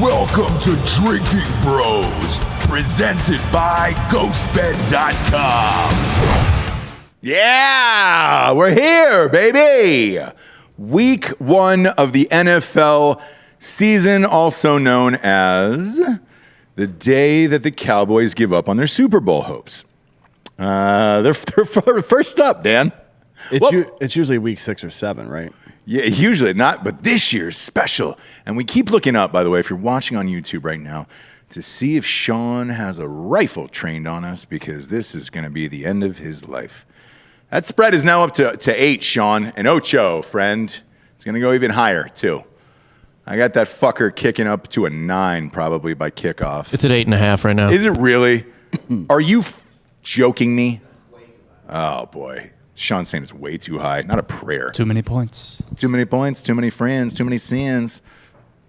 Welcome to Drinking Bros, presented by GhostBed.com. Yeah, we're here, baby. Week 1 of the NFL season, also known as the day that the Cowboys give up on their Super Bowl hopes. They're first up, Dan. It's usually week 6 or 7, right? Yeah, usually not, but this year's special. And we keep looking up, by the way, if you're watching on YouTube right now, to see if Sean has a rifle trained on us, because this is going to be the end of his life. That spread is now up to 8, Sean. And ocho, friend. It's going to go even higher, too. I got that fucker kicking up to a 9 probably by kickoff. It's at 8.5 right now. Is it really? Are you joking me? Oh, boy. Sean's saying it's way too high. Not a prayer. Too many points. Too many points, too many friends, too many sins.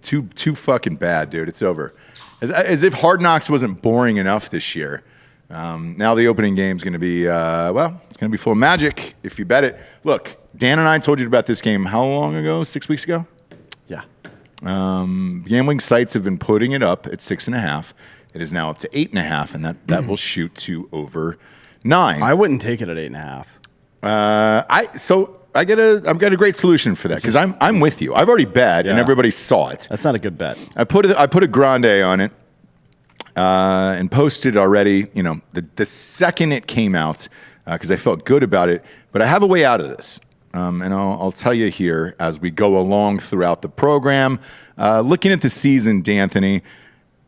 Too fucking bad, dude. It's over. As if Hard Knocks wasn't boring enough this year. Now the opening game's going to be, it's going to be full of magic if you bet it. Look, Dan and I told you about this game how long ago? 6 weeks ago? Yeah. Gambling sites have been putting it up at 6.5. It is now up to 8.5, and that will shoot to over 9. I wouldn't take it at 8.5. I've got a great solution for that, because I'm with you. I've already bet, and everybody saw it. That's not a good bet. I put a grande on it, and posted already. You know, the second it came out, because I felt good about it. But I have a way out of this, and I'll tell you here as we go along throughout the program. Looking at the season, D'Anthony,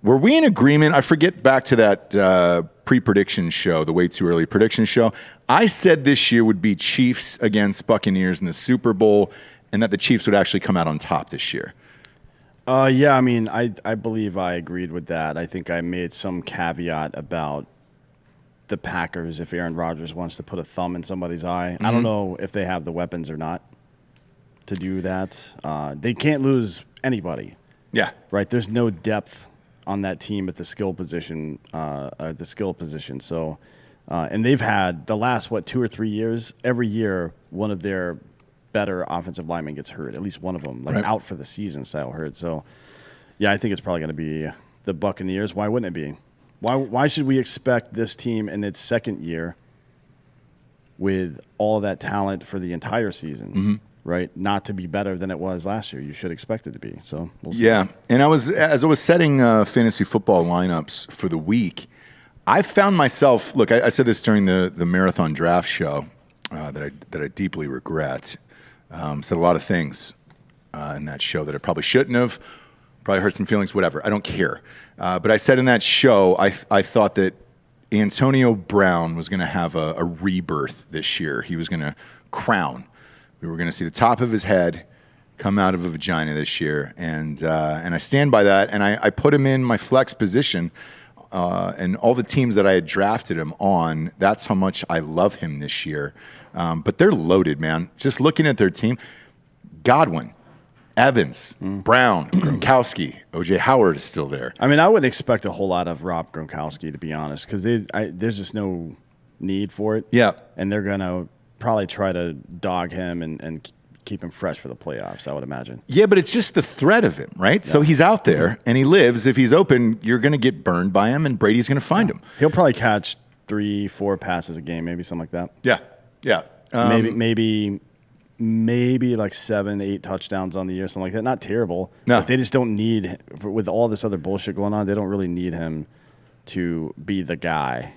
were we in agreement? I forget back to that pre-prediction show, the way too early prediction show. I said this year would be Chiefs against Buccaneers in the Super Bowl, and that the Chiefs would actually come out on top this year. Yeah, I mean, I believe I agreed with that. I think I made some caveat about the Packers if Aaron Rodgers wants to put a thumb in somebody's eye. Mm-hmm. I don't know if they have the weapons or not to do that. They can't lose anybody. Yeah. Right? There's no depth on that team at the skill position. So, and they've had the last 2 or 3 years. Every year, one of their better offensive linemen gets hurt. At least one of them, out for the season style hurt. So, yeah, I think it's probably going to be the Buccaneers. Why wouldn't it be? Why should we expect this team in its second year with all that talent for the entire season? Mm-hmm. Right, not to be better than it was last year. You should expect it to be. So we'll see. Yeah, and as I was setting fantasy football lineups for the week, I found myself. Look, I said this during the marathon draft show that I deeply regret. Said a lot of things in that show that I probably shouldn't have. Probably hurt some feelings. Whatever. I don't care. But I said in that show, I thought that Antonio Brown was going to have a rebirth this year. He was going to crown. We were going to see the top of his head come out of a vagina this year, and I stand by that. And I put him in my flex position, and all the teams that I had drafted him on. That's how much I love him this year. But they're loaded, man. Just looking at their team: Godwin, Evans, Brown, Gronkowski, O.J. Howard is still there. I mean, I wouldn't expect a whole lot of Rob Gronkowski, to be honest, because there's just no need for it. Yeah, and they're gonna probably try to dog him and keep him fresh for the playoffs, I would imagine. Yeah, but it's just the threat of him, right? Yeah. So he's out there, and he lives. If he's open, you're going to get burned by him, and Brady's going to find him. He'll probably catch 3-4 passes a game, maybe something like that. Yeah. Maybe like 7-8 touchdowns on the year, something like that. Not terrible. No. But they just don't need, with all this other bullshit going on, they don't really need him to be the guy.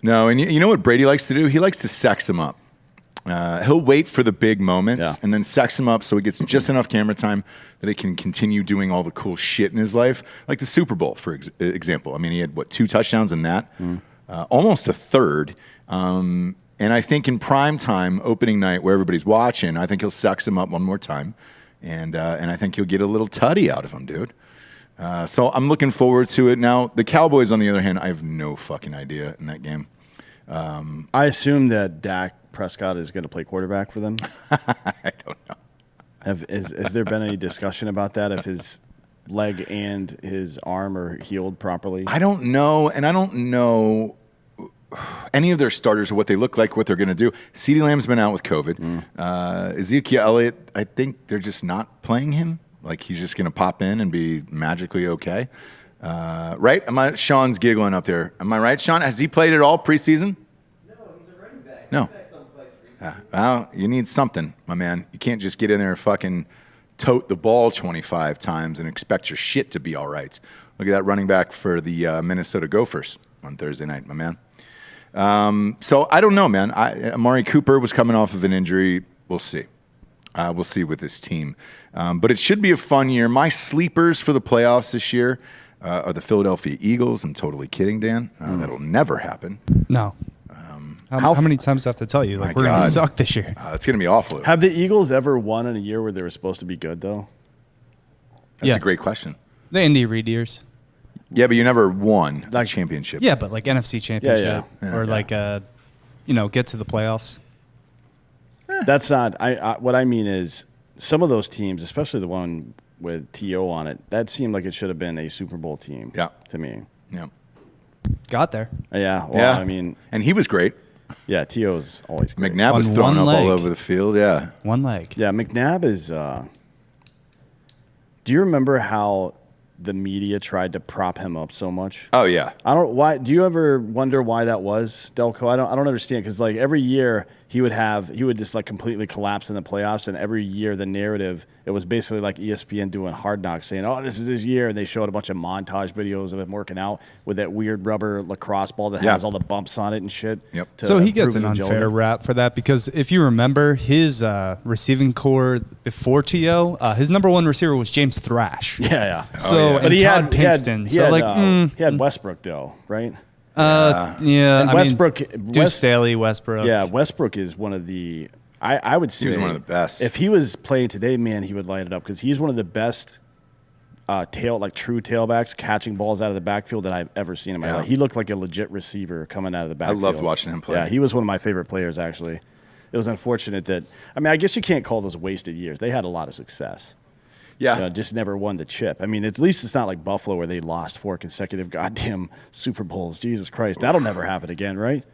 No, and you know what Brady likes to do? He likes to sex him up. He'll wait for the big moments and then sex him up so he gets just enough camera time that he can continue doing all the cool shit in his life, like the Super Bowl, for example. I mean, he had, 2 touchdowns in that? Almost a third. And I think in prime time, opening night, where everybody's watching, I think he'll sex him up one more time. And I think you'll get a little tutty out of him, dude. So I'm looking forward to it. Now, the Cowboys, on the other hand, I have no fucking idea in that game. I assume that Dak Prescott is going to play quarterback for them. I don't know. Has there been any discussion about that, if his leg and his arm are healed properly? I don't know, and I don't know any of their starters or what they look like, what they're going to do. CeeDee Lamb's been out with COVID. Ezekiel Elliott, I think they're just not playing him Like he's just going to pop in and be magically okay. Right? Sean's giggling up there. Am I right, Sean? Has he played at all preseason? No, he's a running back. No. Running backs don't play preseason. Well, you need something, my man. You can't just get in there and fucking tote the ball 25 times and expect your shit to be all right. Look at that running back for the Minnesota Gophers on Thursday night, my man. So I don't know, man. Amari Cooper was coming off of an injury. We'll see. We'll see with this team. But it should be a fun year. My sleepers for the playoffs this year are the Philadelphia Eagles. I'm totally kidding, Dan. That'll never happen. No. How many times do I have to tell you? Like, we're going to suck this year. It's going to be awful. Have the Eagles ever won in a year where they were supposed to be good, though? That's a great question. The Indy Reid years. Yeah, but you never won a championship. Yeah, but like NFC championship or like get to the playoffs. That's not. What I mean is some of those teams, especially the one with T.O. on it, that seemed like it should have been a Super Bowl team. Yeah. To me. Yeah. Got there. Yeah. Well, I mean, and he was great. Yeah, T.O.'s always great. McNabb was throwing up all over the field. Yeah. One leg. Yeah, McNabb is. Do you remember how the media tried to prop him up so much? Oh yeah. I don't. Why? Do you ever wonder why that was, Delco? I don't understand, because like every year he would just like completely collapse in the playoffs, and every year the narrative, it was basically like ESPN doing Hard Knocks, saying, "Oh, this is his year," and they showed a bunch of montage videos of him working out with that weird rubber lacrosse ball that has all the bumps on it and shit. Yep. So he gets an unfair rap for that, because if you remember his receiving core before T.O., his number one receiver was James Thrash. Yeah. So But he Todd had, Pinkston. he had Westbrook though, right? And Westbrook, Deuce Staley, Westbrook. Yeah, Westbrook is one of the. I would say he was one of the best. If he was playing today, man, he would light it up, because he's one of the best true tailbacks catching balls out of the backfield that I've ever seen in my life. He looked like a legit receiver coming out of the backfield. I loved watching him play. Yeah, he was one of my favorite players, actually. It was unfortunate that, I guess you can't call those wasted years. They had a lot of success. Yeah. Just never won the chip. At least it's not like Buffalo where they lost 4 consecutive goddamn Super Bowls. Jesus Christ. That'll never happen again, right?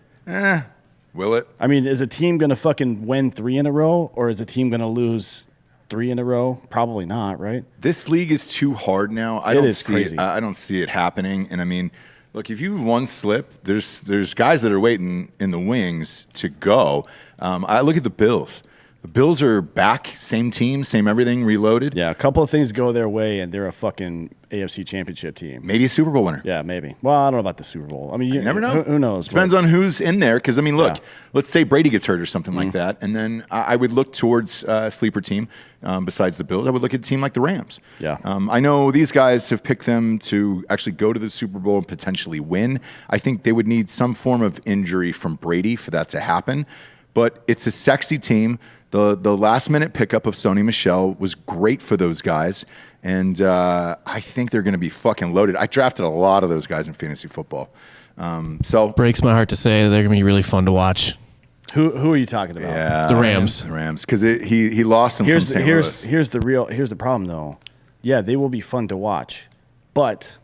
Will it? Is a team going to fucking win 3 in a row, or is a team going to lose 3 in a row? Probably not, right? This league is too hard now. I don't see it happening. And look, if you have one slip, there's guys that are waiting in the wings to go. I look at the Bills. The Bills are back, same team, same everything, reloaded. Yeah, a couple of things go their way, and they're a fucking AFC championship team. Maybe a Super Bowl winner. Yeah, maybe. Well, I don't know about the Super Bowl. You never know. Who knows? Depends on who's in there. Because, look, let's say Brady gets hurt or something like that, and then I would look towards a sleeper team besides the Bills. I would look at a team like the Rams. Yeah. I know these guys have picked them to actually go to the Super Bowl and potentially win. I think they would need some form of injury from Brady for that to happen. But it's a sexy team. The last-minute pickup of Sony Michel was great for those guys, and I think they're going to be fucking loaded. I drafted a lot of those guys in fantasy football. Breaks my heart to say they're going to be really fun to watch. Who are you talking about? Yeah, the Rams. The Rams, because he lost them from St. Louis. Here's the problem, though. Yeah, they will be fun to watch, but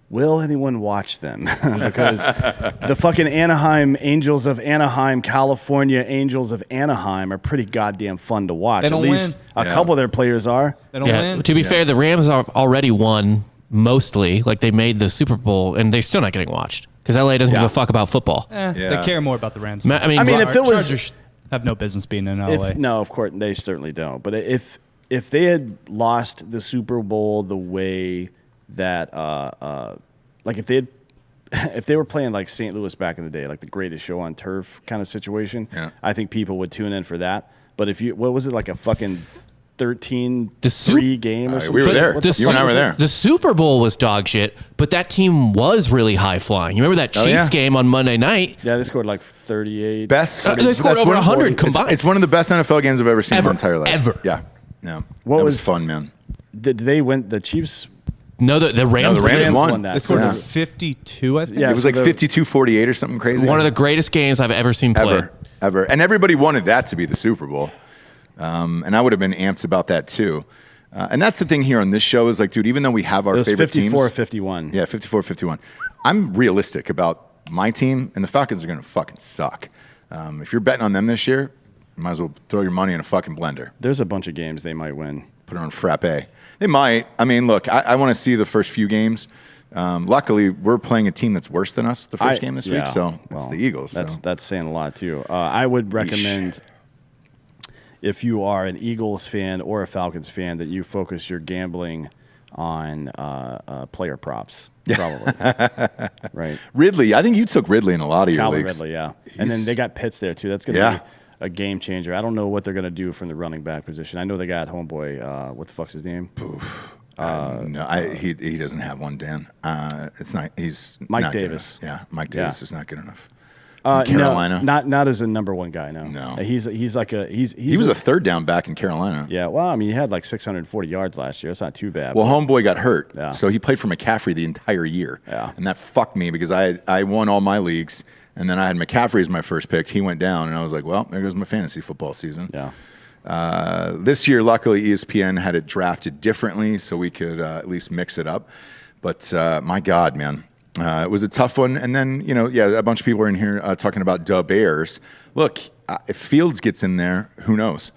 will anyone watch them? Because the fucking Anaheim Angels of Anaheim, California Angels of Anaheim are pretty goddamn fun to watch. They don't At least win. A couple of their players are. They don't win. To be fair, the Rams have already won mostly. Like, they made the Super Bowl, and they're still not getting watched because LA doesn't give a fuck about football. They care more about the Rams. If it was, Chargers have no business being in LA. No, of course they certainly don't. But if they had lost the Super Bowl the way that like if they were playing like St. Louis back in the day, like the Greatest Show on Turf kind of situation, I think people would tune in for that. But what was it, like a fucking 13-3 game or something? We were there. You and I were there. The Super Bowl was dog shit, but that team was really high flying. You remember that Chiefs game on Monday night? Yeah, they scored like 38. They scored over 100 combined. It's one of the best NFL games I've ever seen in my entire life. Ever. Yeah. That was fun, man. Did they win? The Chiefs? No, the Rams. No, the Rams won that. They scored 52, I think. Yeah, it was like 52-48 or something crazy. One of the greatest games I've ever seen played. Ever. And everybody wanted that to be the Super Bowl. And I would have been amped about that too. And that's the thing here on this show is like, dude, even though we have our favorite teams. 54-51. Yeah, 54-51. I'm realistic about my team, and the Falcons are going to fucking suck. If you're betting on them this year, you might as well throw your money in a fucking blender. There's a bunch of games they might win. Put her on frappe. They might. I mean, look, I want to see the first few games. Luckily, we're playing a team that's worse than us the first game this week, so it's the Eagles. That's saying a lot, too. I would recommend, if you are an Eagles fan or a Falcons fan, that you focus your gambling on player props, probably. Right. Ridley, I think you took Ridley in a lot of your Calvin leagues. Ridley, yeah. And then they got Pitts there, too. That's going to be a game changer. I don't know what they're going to do from the running back position. I know they got homeboy, what the fuck's his name? No, he doesn't have one, Dan. It's not. He's Mike not good Davis. enough. Yeah, Mike Davis is not good enough. Carolina, not as a number one guy. No, he's like he was a third down back in Carolina. Yeah, well, I mean, he had like 640 yards last year. That's not too bad. Well, homeboy got hurt, Yeah. so he played for McCaffrey the entire year. Yeah. And that fucked me because I won all my leagues, and then I had McCaffrey as my first pick. He went down, and I was like, well, there goes my fantasy football season. Yeah. This year, luckily, ESPN had it drafted differently, so we could at least mix it up. But my God, man. It was a tough one. And then, a bunch of people are in here talking about the Bears. Look, if Fields gets in there, who knows?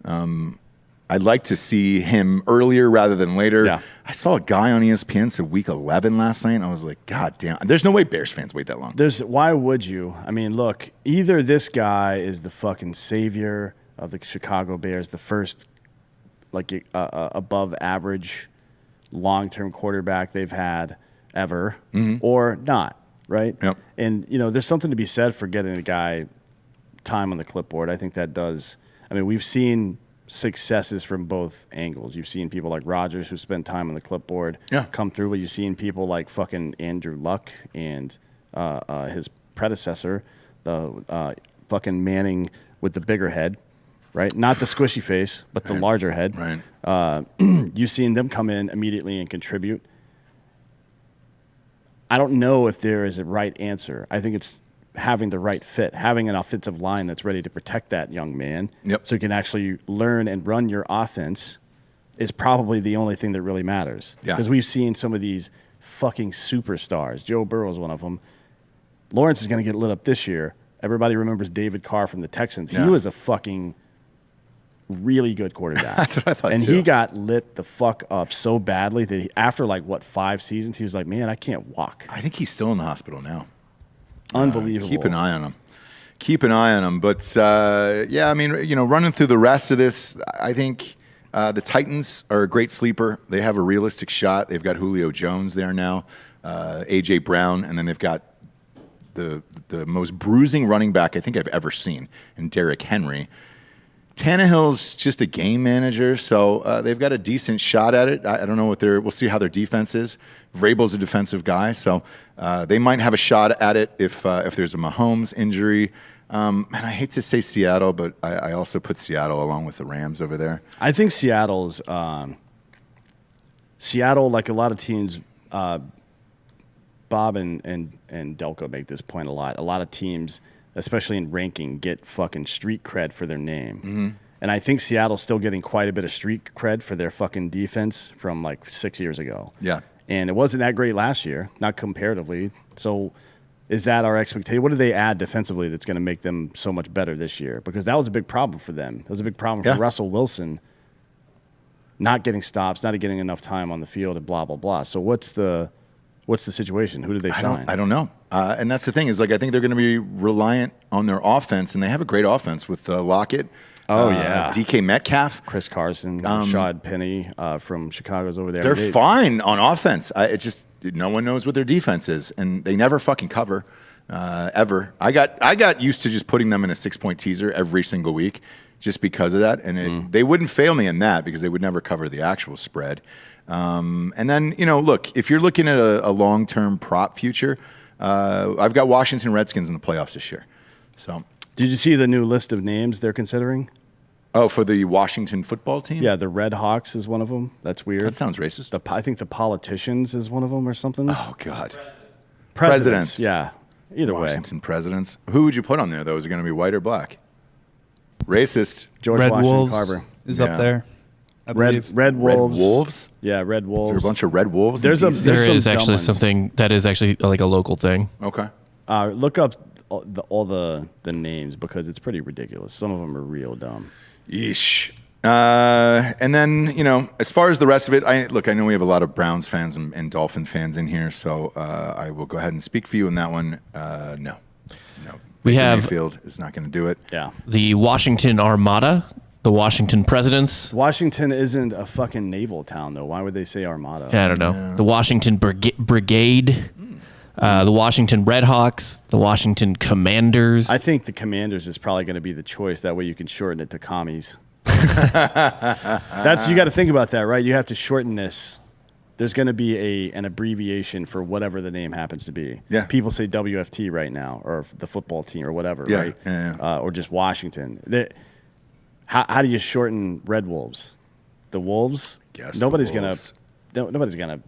I'd like to see him earlier rather than later. Yeah. I saw a guy on ESPN said week 11 last night, and I was like, God damn. There's no way Bears fans wait that long. Why would you? I mean, look, either this guy is the fucking savior of the Chicago Bears, the first like above average long-term quarterback they've had ever, or not, right? Yep. And, there's something to be said for getting a guy time on the clipboard. I think that does. I mean, we've seen successes from both angles. You've seen people like Rodgers who spent time on the clipboard come through, but you've seen people like fucking Andrew Luck and his predecessor, the fucking Manning with the bigger head, right? Not the squishy face, but the larger head. Right. You've seen them come in immediately and contribute. I don't know if there is a right answer. I think it's having the right fit, having an offensive line that's ready to protect that young man so you can actually learn and run your offense is probably the only thing that really matters. Because we've seen some of these fucking superstars. Joe Burrow is one of them. Lawrence is going to get lit up this year. Everybody remembers David Carr from the Texans. He was a fucking really good quarterback. That's what I thought, and too. he got lit the fuck up so badly that after 5 seasons, he was like, man, I can't walk. I think he's still in the hospital now. Unbelievable. Keep an eye on him. But, I mean, running through the rest of this, I think the Titans are a great sleeper. They have a realistic shot. They've got Julio Jones there now, A.J. Brown, and then they've got the most bruising running back I think I've ever seen in Derrick Henry. Tannehill's just a game manager, so they've got a decent shot at it. I don't know we'll see how their defense is. Vrabel's a defensive guy, so they might have a shot at it if there's a Mahomes injury. And I hate to say Seattle, but I also put Seattle along with the Rams over there. I think Seattle, like a lot of teams, Bob and Delco make this point a lot. A lot of teams, especially in ranking, get fucking street cred for their name. Mm-hmm. And I think Seattle's still getting quite a bit of street cred for their fucking defense from 6 years ago. Yeah. And it wasn't that great last year, not comparatively. So is that our expectation? What do they add defensively that's going to make them so much better this year? Because that was a big problem for them. That was a big problem for Russell Wilson, not getting stops, not getting enough time on the field, and blah, blah, blah. So what's the situation? Who did they sign? I don't know. And that's the thing is, I think they're going to be reliant on their offense, and they have a great offense with Lockett. DK Metcalf. Chris Carson, Rashad Penny from Chicago's over there. They're fine on offense. It's just no one knows what their defense is, and they never fucking cover ever. I got used to just putting them in a 6-point teaser every single week just because of that, and they wouldn't fail me in that because they would never cover the actual spread. And then, look, if you're looking at a long-term prop future, I've got Washington Redskins in the playoffs this year. So, did you see the new list of names they're considering? Oh, for the Washington football team? Yeah, the Red Hawks is one of them. That's weird. That sounds racist. I think the Politicians is one of them or something. Oh, God. Presidents. Yeah, either Washington presidents. Who would you put on there, though? Is it going to be white or black? Racist. George Red Washington Wolves Carver. is up there. I believe. Red Wolves. Red Wolves? Yeah, Red Wolves. Is there a bunch of Red Wolves? There's in a- DC? there's There some is dumb actually ones. something that is actually like a local thing. Okay. Look up all the names because it's pretty ridiculous. Some of them are real dumb. Yeesh. And then, as far as the rest of it, I know we have a lot of Browns fans and Dolphin fans in here, so I will go ahead and speak for you in that one. No. We Baker have Mayfield is not going to do it. Yeah. the Washington Armada, the Washington Presidents. Washington isn't a fucking naval town, though. Why would they say Armada? I don't know. The Washington Brigade, the Washington Redhawks, the Washington Commanders. I think the Commanders is probably going to be the choice. That way you can shorten it to commies. You got to think about that, right? You have to shorten this. There's going to be an abbreviation for whatever the name happens to be. Yeah. People say WFT right now, or the football team, or whatever, Yeah, right? yeah. Or just Washington. How do you shorten Red Wolves? The Wolves? Guess Nobody's the gonna. Wolves. Nobody's gonna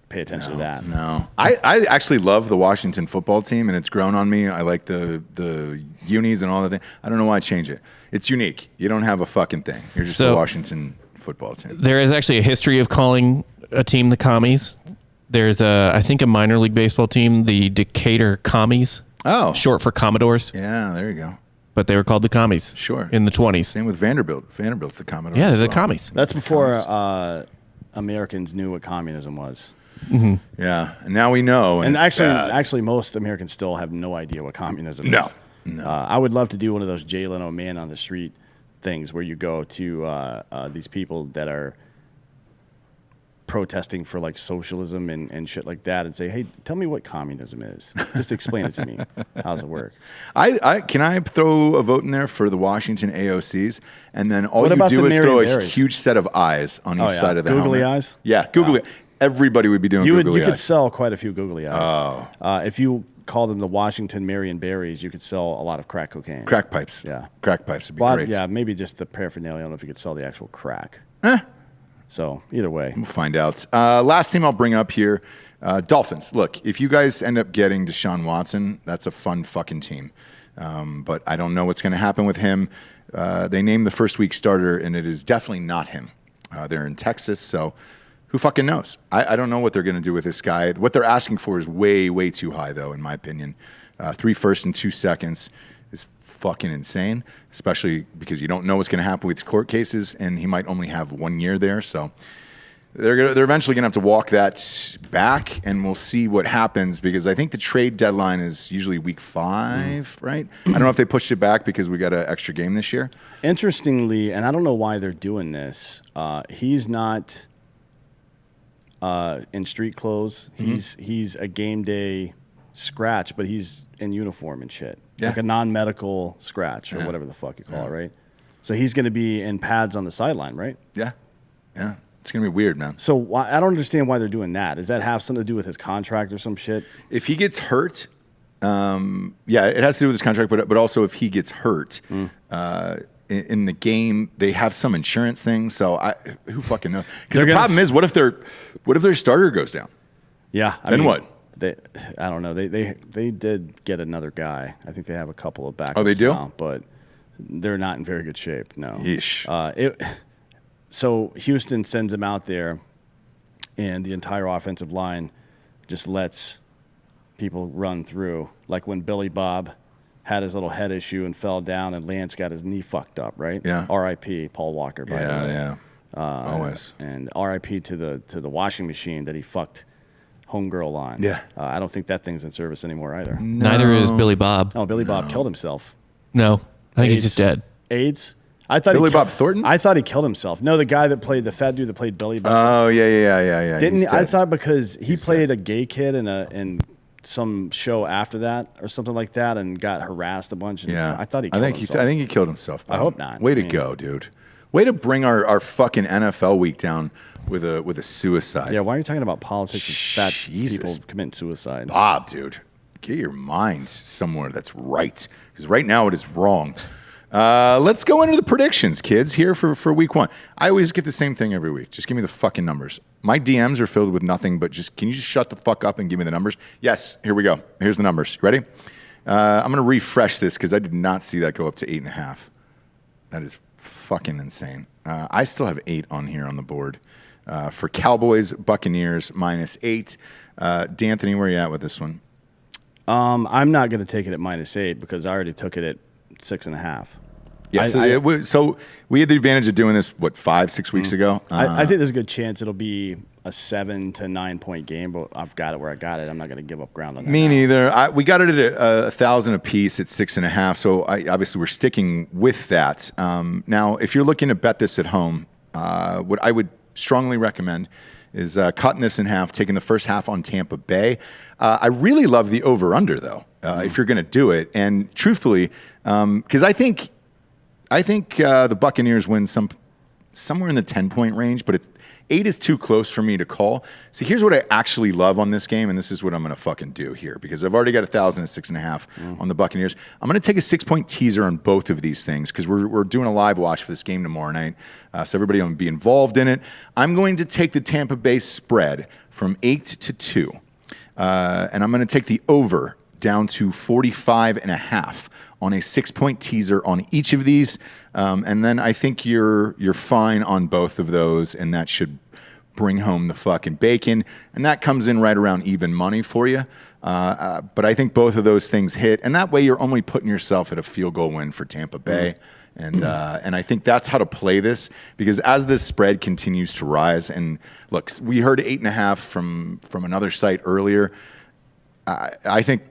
pay attention to that. No. I actually love the Washington football team, and it's grown on me. I like the unis and all that thing. I don't know why I change it. It's unique. You don't have a fucking thing. You're just So- the Washington football team. There is actually a history of calling a team the Commies. There's I think a minor league baseball team, the Decatur Commies, Oh. short for Commodores, Yeah, there you go. but they were called the Commies. Sure. In the 20s. Same with Vanderbilt. Vanderbilt's the Commodore. Yeah, as they're the well. Commies. That's before Americans knew what communism was. Yeah, and now we know. And it's bad. actually, most Americans still have no idea what communism No. is. No. I would love to do one of those Jay Leno man on the street things where you go to these people that are protesting for like socialism and shit like that and say, hey, tell me what communism is. Just explain it to me. How's it work? Can I throw a vote in there for the Washington AOCs, and then all What you about do the is throw a Marion Barrys? huge set of eyes on each Oh, yeah. side of the Googly helmet. eyes? Yeah, googly. Everybody would be doing You googly could eyes. sell quite a few googly eyes. Oh. If you call them the Washington Marion Berries, you could sell a lot of crack cocaine. Crack pipes. Yeah. Crack pipes would be Well, great. yeah, maybe just the paraphernalia. I don't know if you could sell the actual crack. So either way. We'll find out. Last team I'll bring up here, Dolphins. Look, if you guys end up getting Deshaun Watson, that's a fun fucking team. But I don't know what's going to happen with him. They named the first week starter, and it is definitely not him. They're in Texas, so who fucking knows? I don't know what they're going to do with this guy. What they're asking for is way, way too high, though, in my opinion. 3 firsts and 2 seconds is fucking insane, especially because you don't know what's going to happen with court cases, and he might only have 1 year there. So they're eventually going to have to walk that back, and we'll see what happens, because I think the trade deadline is usually week 5, right? I don't know if they pushed it back because we got an extra game this year. Interestingly, and I don't know why they're doing this, he's not in street clothes. He's a game day scratch, but he's in uniform and shit. Yeah. Like a non-medical scratch or whatever the fuck you call it, right? So he's going to be in pads on the sideline, right? Yeah. It's going to be weird, man. So I don't understand why they're doing that. Does that have something to do with his contract or some shit? If he gets hurt, it has to do with his contract, but also if he gets hurt in the game, they have some insurance thing. So who fucking knows? Because the problem is, what if their starter goes down? Yeah. Then what? I don't know. They did get another guy. I think they have a couple of backups. Oh, they do? now, but they're not in very good shape. No. Yeesh. So Houston sends him out there, and the entire offensive line just lets people run through. Like when Billy Bob had his little head issue and fell down, and Lance got his knee fucked up, right? Yeah. R.I.P. Paul Walker. By the way. Yeah. Always. And R.I.P. to the washing machine that he fucked homegirl on. Yeah. I don't think that thing's in service anymore either. Neither is Billy Bob. Oh, Billy Bob killed himself. No, I think he's AIDS. just dead. AIDS. I thought Billy he ki- Bob Thornton? I thought he killed himself. No, the guy that played the fat dude that played Billy Bob. Oh, yeah. Didn't He's he? I dead. thought because he played a gay kid in some show after that or something like that and got harassed a bunch. And Yeah. I thought he killed himself. I think he killed himself. I hope not. Way I to mean- go, dude. Way to bring our fucking NFL week down with a suicide. Yeah, why are you talking about politics and fat Jesus. people committing suicide? Bob, dude, get your mind somewhere that's right, because right now it is wrong. Let's go into the predictions, kids, here for week 1. I always get the same thing every week. Just give me the fucking numbers. My DMs are filled with nothing but can you just shut the fuck up and give me the numbers? Yes, here we go. Here's the numbers. Ready? I'm going to refresh this because I did not see that go up to 8.5. That is fucking insane. I still have 8 on here on the board. For Cowboys, Buccaneers, -8. D'Anthony, where are you at with this one? I'm not going to take it at -8 because I already took it at 6.5. Yeah, so we had the advantage of doing this, 5-6 weeks ago? I think there's a good chance it'll be a 7 to 9 point game, but I've got it where I got it. I'm not going to give up ground on that. Me neither. We got it at 1,000 a piece at 6.5. So obviously we're sticking with that. Now, if you're looking to bet this at home, what I would strongly recommend is cutting this in half, taking the first half on Tampa Bay. I really love the over/under though, if you're going to do it. And truthfully, because I think the Buccaneers win somewhere in the 10-point range, but 8 is too close for me to call. So here's what I actually love on this game, and this is what I'm going to fucking do here, because I've already got 1,000 at 6.5 on the Buccaneers. I'm going to take a 6-point teaser on both of these things, because we're doing a live watch for this game tomorrow night, so everybody will be involved in it. I'm going to take the Tampa Bay spread from 8 to 2, and I'm going to take the over down to 45.5 on a 6-point teaser on each of these. And then I think you're fine on both of those, and that should bring home the fucking bacon. And that comes in right around even money for you. But I think both of those things hit, and that way you're only putting yourself at a field goal win for Tampa Bay. And I think that's how to play this, because as this spread continues to rise, and look, we heard 8.5 from another site earlier. I think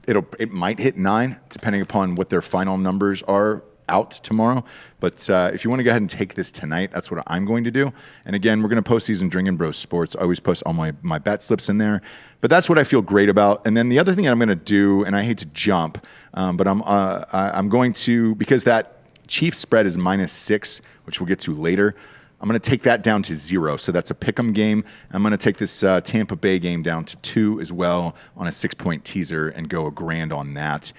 it might hit 9, depending upon what their final numbers are out tomorrow. But if you want to go ahead and take this tonight, that's what I'm going to do. And again, we're going to post these in Drinkin Bros Sports. I always post all my bet slips in there. But that's what I feel great about. And then the other thing that I'm going to do, and I hate to jump, but I'm going to, because that Chiefs spread is -6, which we'll get to later, I'm going to take that down to 0. So that's a pick'em game. I'm going to take this Tampa Bay game down to 2 as well on a 6-point teaser and go $1,000 on that,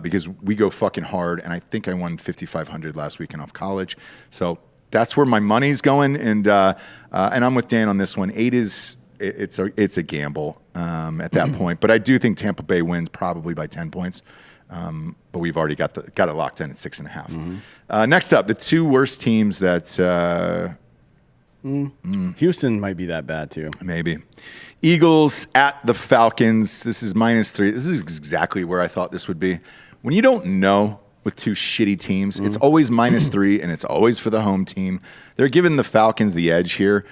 because we go fucking hard. And I think I won $5,500 last weekend off college. So that's where my money's going. And I'm with Dan on this one. 8 is it's a gamble at that point. But I do think Tampa Bay wins probably by 10 points. But we've already got it locked in at 6.5. Next up, the two worst teams that. Houston might be that bad too. Maybe. Eagles at the Falcons. This is -3. This is exactly where I thought this would be. When you don't know with two shitty teams, it's always -3, and it's always for the home team. They're giving the Falcons the edge here.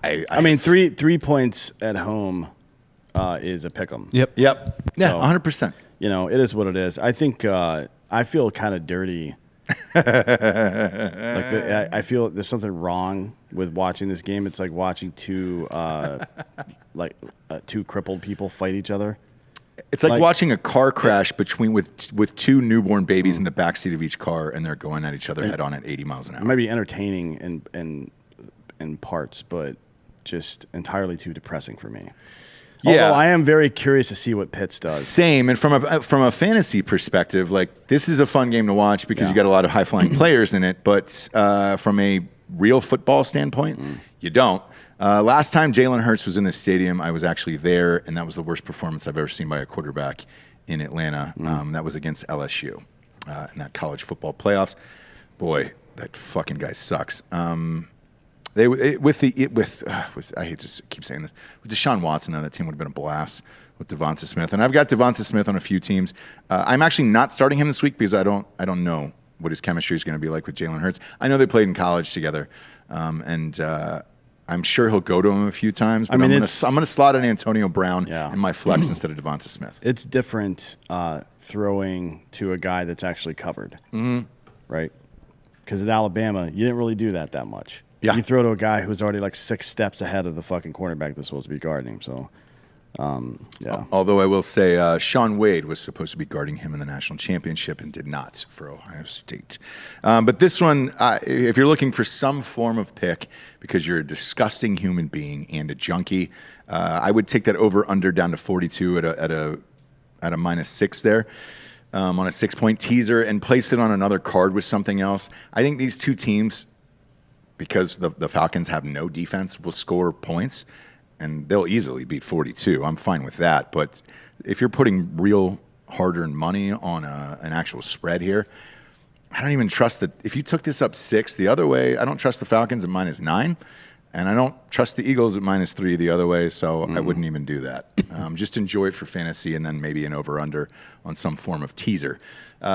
I mean, three points at home is a pick'em. Yep. Yeah, So, 100%. You know, it is what it is. I think I feel kind of dirty. I feel there's something wrong with watching this game. It's like watching two crippled people fight each other. It's like watching a car crash with two newborn babies in the backseat of each car, and they're going at each other head on at 80 miles an hour. It might be entertaining in parts, but just entirely too depressing for me. Yeah. Although I am very curious to see what Pitts does. Same, and from a fantasy perspective, like this is a fun game to watch because you got a lot of high flying players in it. But from a real football standpoint, you don't. Last time Jalen Hurts was in this stadium, I was actually there, and that was the worst performance I've ever seen by a quarterback in Atlanta. That was against LSU in that college football playoffs. Boy, that fucking guy sucks. I hate to keep saying this. With Deshaun Watson, though, that team would have been a blast with Devonta Smith. And I've got Devonta Smith on a few teams. I'm actually not starting him this week because I don't know what his chemistry is going to be like with Jalen Hurts. I know they played in college together, and I'm sure he'll go to him a few times. But I'm going to slot in Antonio Brown in my flex instead of Devonta Smith. It's different throwing to a guy that's actually covered, right? Because at Alabama, you didn't really do that much. Yeah. You throw to a guy who's already like 6 steps ahead of the fucking quarterback that's supposed to be guarding him. So, yeah. Although I will say Sean Wade was supposed to be guarding him in the national championship and did not for Ohio State. But this one, if you're looking for some form of pick because you're a disgusting human being and a junkie, I would take that over/under down to 42 at a -6 there. On a 6-point teaser and place it on another card with something else. I think these two teams, because the Falcons have no defense, will score points, and they'll easily beat 42. I'm fine with that. But if you're putting real hard-earned money on an actual spread here, I don't even trust that. If you took this up 6 the other way, I don't trust the Falcons at -9. And I don't trust the Eagles at -3 the other way, so I wouldn't even do that. Just enjoy it for fantasy and then maybe an over-under on some form of teaser.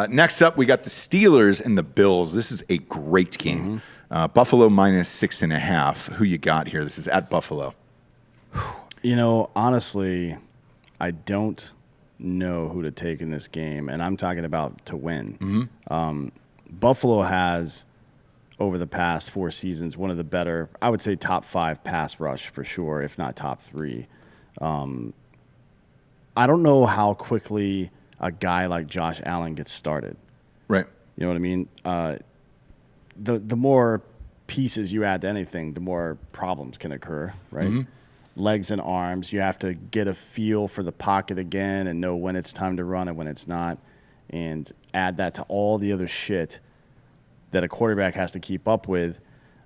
Next up, we got the Steelers and the Bills. This is a great game. Buffalo -6.5. Who you got here? This is at Buffalo. Honestly, I don't know who to take in this game, and I'm talking about to win. Buffalo has, over the past 4 seasons, one of the better, I would say top 5 pass rush for sure, if not top 3. I don't know how quickly a guy like Josh Allen gets started. Right. You know what I mean? The more pieces you add to anything, the more problems can occur, right? Legs and arms. You have to get a feel for the pocket again and know when it's time to run and when it's not, and add that to all the other shit that a quarterback has to keep up with.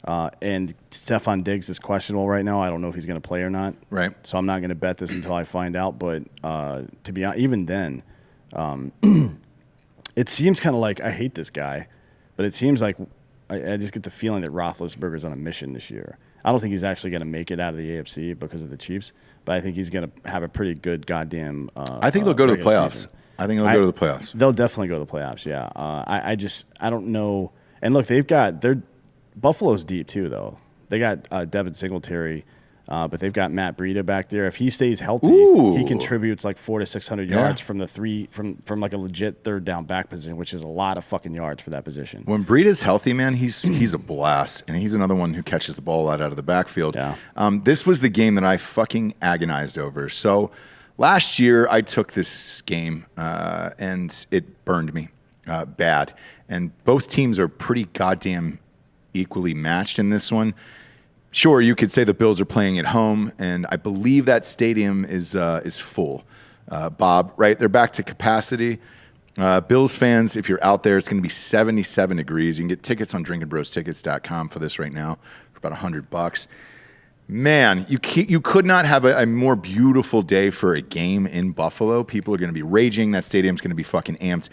And Stephon Diggs is questionable right now. I don't know if he's going to play or not. Right. So I'm not going to bet this until I find out. But to be honest, even then, it seems kind of like I hate this guy, but it seems like I just get the feeling that Roethlisberger's on a mission this year. I don't think he's actually going to make it out of the AFC because of the Chiefs, but I think he's going to have a pretty good goddamn. I think they'll go to the regular playoffs. season. I think they'll go to the playoffs. They'll definitely go to the playoffs. Yeah. I don't know. And look, Buffalo's deep too, though. They got Devin Singletary, but they've got Matt Breida back there. If he stays healthy, he contributes like 400 to 600 yards from like a legit third down back position, which is a lot of fucking yards for that position. When Breida's healthy, man, he's a blast, and he's another one who catches the ball out of the backfield. Yeah. This was the game that I fucking agonized over. So last year I took this game and it burned me bad. And both teams are pretty goddamn equally matched in this one. Sure, you could say the Bills are playing at home, and I believe that stadium is full. Bob, right? They're back to capacity. Bills fans, if you're out there, it's going to be 77 degrees. You can get tickets on drinkinbrostickets.com for this right now for about $100. Man, you could not have a more beautiful day for a game in Buffalo. People are going to be raging. That stadium's going to be fucking amped.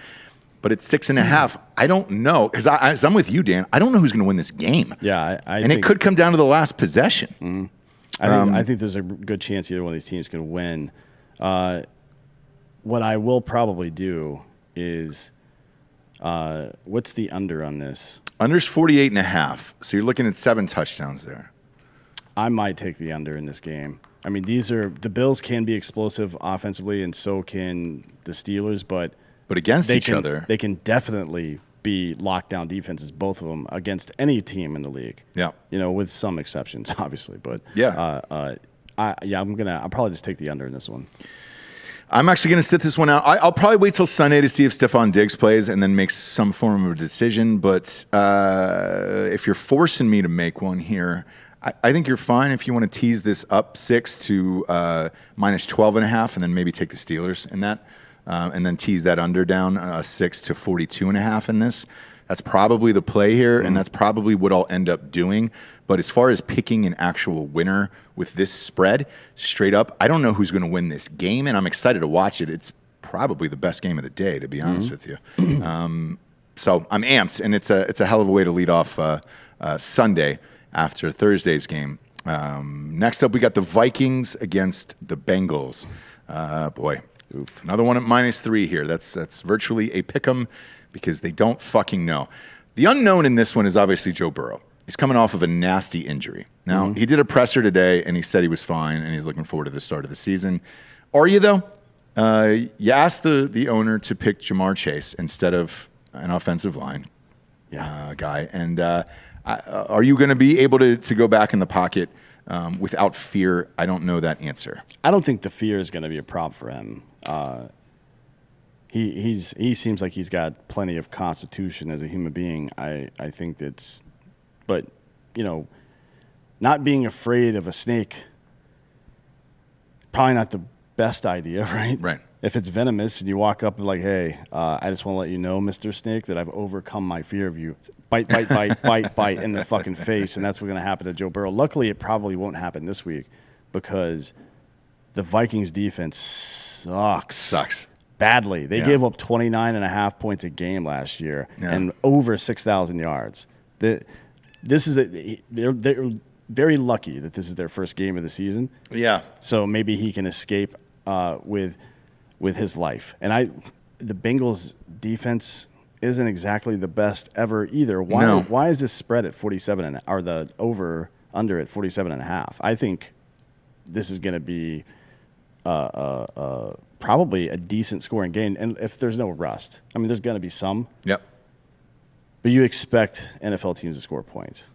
But at 6.5, I don't know, because I'm with you, Dan. I don't know who's going to win this game. Yeah, and it could come down to the last possession. I think there's a good chance either one of these teams can win. What I will probably do is, what's the under on this? Under's 48.5, so you're looking at 7 touchdowns there. I might take the under in this game. I mean, the Bills can be explosive offensively, and so can the Steelers, but against each other, they can definitely be lockdown defenses, both of them, against any team in the league. Yeah, with some exceptions, obviously. But yeah, I'll probably just take the under in this one. I'm actually going to sit this one out. I'll probably wait till Sunday to see if Stephon Diggs plays and then make some form of a decision. But if you're forcing me to make one here, I think you're fine if you want to tease this up 6 to -12.5, and then maybe take the Steelers in that. And then tease that under down 6 to 42.5 in this. That's probably the play here, and that's probably what I'll end up doing. But as far as picking an actual winner with this spread, straight up, I don't know who's going to win this game, and I'm excited to watch it. It's probably the best game of the day, to be honest with you. So I'm amped, and it's a hell of a way to lead off Sunday after Thursday's game. Next up, we got the Vikings against the Bengals. Boy. Oof. Another one at -3 here. That's virtually a pick'em because they don't fucking know. The unknown in this one is obviously Joe Burrow. He's coming off of a nasty injury. Now, he did a presser today, and he said he was fine, and he's looking forward to the start of the season. Are you, though? You asked the owner to pick Jamar Chase instead of an offensive line guy. And are you going to be able to go back in the pocket without fear? I don't know that answer. I don't think the fear is going to be a problem for him. He seems like he's got plenty of constitution as a human being. I think that's, but not being afraid of a snake, probably not the best idea, right? Right. If it's venomous and you walk up and like, hey, I just want to let you know, Mr. Snake, that I've overcome my fear of you. Bite, bite, bite, bite, bite in the fucking face, and that's what's going to happen to Joe Burrow. Luckily, it probably won't happen this week because the Vikings defense sucks badly. They gave up 29.5 points a game last year and over 6,000 yards. They're very lucky that this is their first game of the season. Yeah. So maybe he can escape with his life. And the Bengals defense isn't exactly the best ever either. Why is this spread at 47 or the over under at 47.5? I think this is going to be probably a decent scoring game. And if there's no rust, I mean, there's going to be some. Yep. But you expect NFL teams to score points.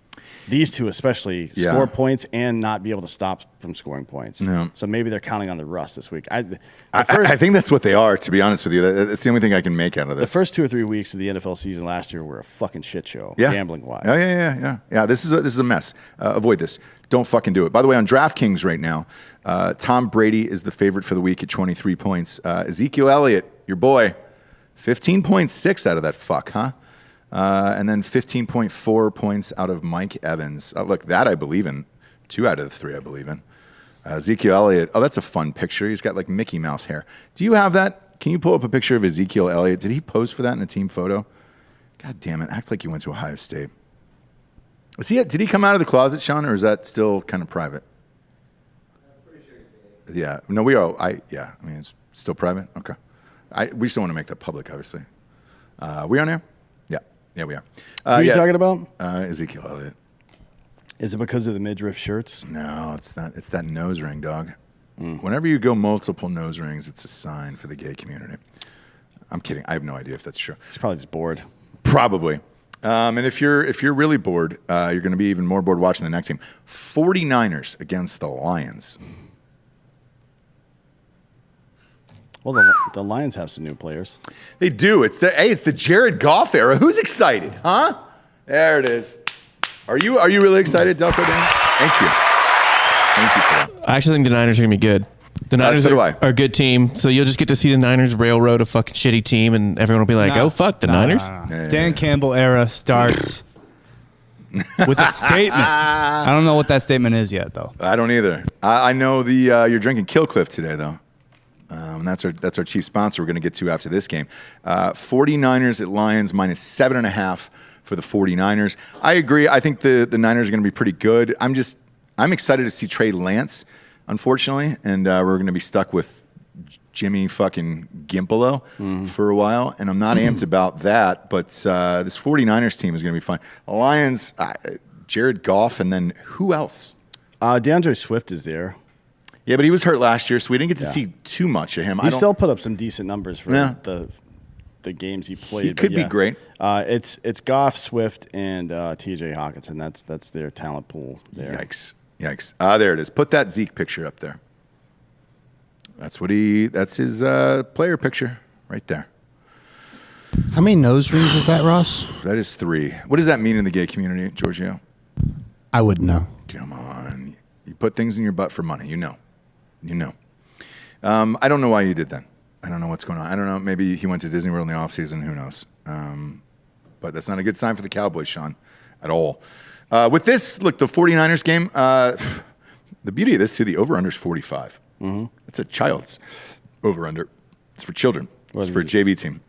These two especially score points and not be able to stop from scoring points. Yeah. So maybe they're counting on the rust this week. I think that's what they are, to be honest with you. That's the only thing I can make out of this. The first 2 or 3 weeks of the NFL season last year were a fucking shit show, gambling-wise. Yeah. This is a mess. Avoid this. Don't fucking do it. By the way, on DraftKings right now, Tom Brady is the favorite for the week at 23 points. Ezekiel Elliott, your boy, 15.6 out of that fuck, huh? And then 15.4 points out of Mike Evans. Look, that I believe in. 2 out of the 3 I believe in. Ezekiel Elliott. Oh, that's a fun picture. He's got like Mickey Mouse hair. Do you have that? Can you pull up a picture of Ezekiel Elliott? Did he pose for that in a team photo? God damn it. Act like you went to Ohio State. Did he come out of the closet, Sean, or is that still kind of private? I'm pretty sure he's gay. Yeah. No, we are. I mean, it's still private? Okay. We just don't want to make that public, obviously. We on air? Yeah, we are. Who are you talking about? Ezekiel Elliott. Is it because of the midriff shirts? No, it's that nose ring, dog. Whenever you go multiple nose rings, it's a sign for the gay community. I'm kidding. I have no idea if that's true. He's probably just bored. Probably. And if you're really bored, you're going to be even more bored watching the next game. 49ers against the Lions. Well, the Lions have some new players. They do. It's the Jared Goff era. Who's excited, huh? There it is. Are you really excited, Delco Dan? Thank you. Thank you for that. I actually think the Niners are going to be good. The Niners are a good team, so you'll just get to see the Niners railroad a fucking shitty team, and everyone will be like, "Oh fuck, the Niners." Dan Campbell era starts with a statement. I don't know what that statement is yet, though. I don't either. I know you're drinking Killcliff today, though. That's our chief sponsor we're going to get to after this game. 49ers at Lions -7.5 for the 49ers. I agree. I think the Niners are going to be pretty good. I'm excited to see Trey Lance, unfortunately, and we're going to be stuck with Jimmy fucking Gimpolo for a while, and I'm not amped about that, but this 49ers team is going to be fun. The Lions, Jared Goff, and then who else? DeAndre Swift is there. Yeah, but he was hurt last year, so we didn't get to see too much of him. He still put up some decent numbers for the games he played. He could be great. It's Goff, Swift, and T.J. Hawkinson. That's their talent pool there. Yikes. There it is. Put that Zeke picture up there. That's his player picture right there. How many nose rings is that, Ross? That is 3. What does that mean in the gay community, Giorgio? I wouldn't know. Come on. You put things in your butt for money. You know. I don't know why you did that. I don't know what's going on. I don't know. Maybe he went to Disney World in the offseason. Who knows? But that's not a good sign for the Cowboys, Sean, at all. With this, look, the 49ers game, the beauty of this, too, the over-under is 45. Mm-hmm. It's a child's over-under. It's for children. It's for a JV team.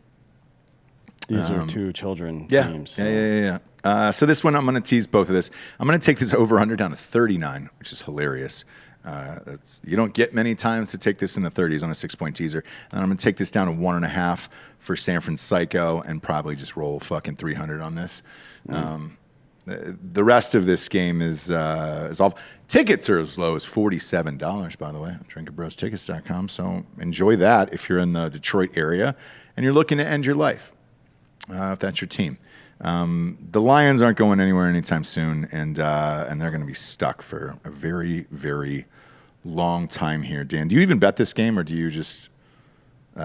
These are 2 children teams. So. Yeah. So this one, I'm going to tease both of this. I'm going to take this over-under down to 39, which is hilarious. You don't get many times to take this in the 30s on a 6-point teaser. And I'm going to take this down to 1.5 for San Francisco and probably just roll fucking 300 on this. The rest of this game is off. Tickets are as low as $47, by the way, on drinkinbrostickets.com. So enjoy that if you're in the Detroit area and you're looking to end your life, if that's your team. The Lions aren't going anywhere anytime soon, and they're going to be stuck for a very, very long time here. Dan, do you even bet this game, or do you just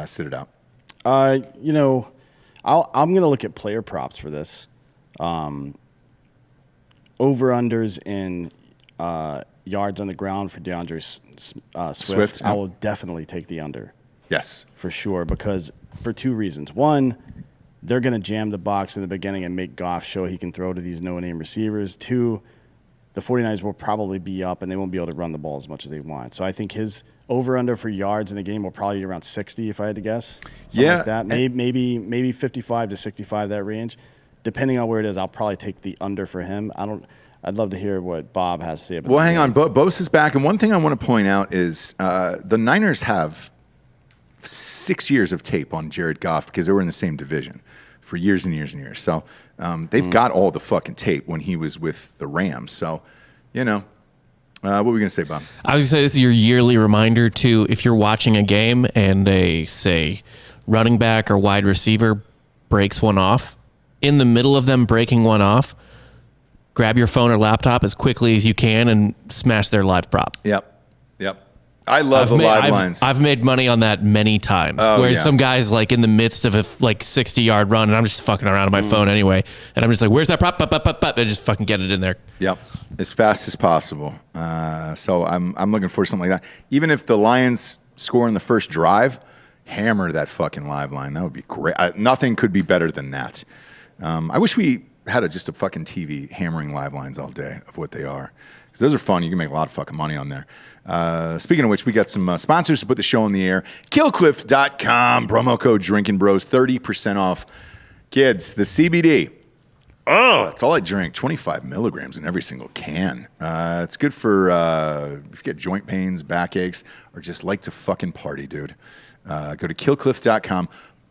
sit it out? I'm going to look at player props for this. Over-unders in yards on the ground for DeAndre Swift. I will definitely take the under. Yes. For sure, because for 2 reasons. One, they're going to jam the box in the beginning and make Goff show he can throw to these no-name receivers. 2, the 49ers will probably be up, and they won't be able to run the ball as much as they want. So I think his over-under for yards in the game will probably be around 60, if I had to guess. Something like that. Maybe 55 to 65, that range. Depending on where it is, I'll probably take the under for him. I'd love to hear what Bob has to say about Well, the hang game. on. Bose is back. And one thing I want to point out is the Niners have 6 years of tape on Jared Goff because they were in the same division for years and years and years. So they've got all the fucking tape when he was with the Rams. So, what were we going to say, Bob? I was going to say this is your yearly reminder to if you're watching a game and a, say, running back or wide receiver breaks one off, in the middle of them breaking one off, grab your phone or laptop as quickly as you can and smash their live prop. Yep. I love the live lines. I've made money on that many times. Whereas some guys like in the midst of a 60-yard run, and I'm just fucking around on my phone anyway, and I'm just like, "Where's that prop?" And just fucking get it in there. Yep, as fast as possible. So I'm looking for something like that. Even if the Lions score in the first drive, hammer that fucking live line. That would be great. Nothing could be better than that. I wish we had just a fucking TV hammering live lines all day of what they are. Because those are fun. You can make a lot of fucking money on there. Speaking of which, we got some sponsors to put the show on the air. Killcliff.com, promo code Drinkin Bros, 30% off. Kids, the CBD. Oh, that's all I drink. 25 milligrams in every single can. It's good for if you get joint pains, backaches, or just like to fucking party, dude. Go to killcliff.com.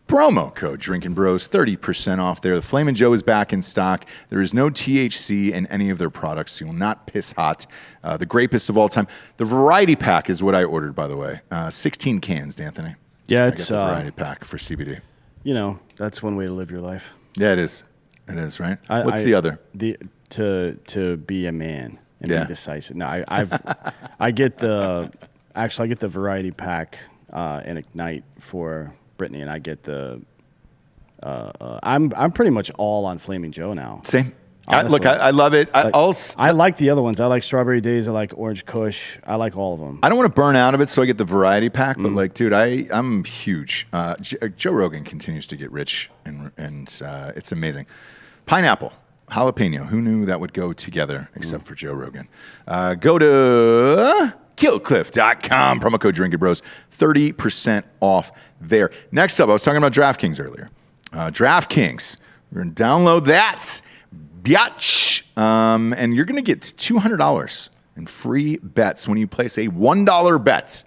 Promo code Drinkin Bros, 30% off there. The Flamin' Joe is back in stock. There is no THC in any of their products. You will not piss hot. The grapest of all time. The variety pack is what I ordered, by the way. 16 cans, Anthony. Yeah, I it's got the variety pack for CBD. That's one way to live your life. Yeah, it is. It is, right? What's the other? To be a man and be decisive. No, I get the variety pack and Ignite for Brittany, and I get the. I'm pretty much all on Flaming Joe now. Same. I love it. I like the other ones. I like Strawberry Days. I like Orange Kush. I like all of them. I don't want to burn out of it, so I get the variety pack. But dude, I'm huge. Joe Rogan continues to get rich, and it's amazing. Pineapple, jalapeno. Who knew that would go together except for Joe Rogan? Go to killcliff.com. Promo code Drinkin Bros. 30% off there. Next up, I was talking about DraftKings earlier. DraftKings. We're going to download that. Biatch. And you're going to get $200 in free bets when you place a $1 bet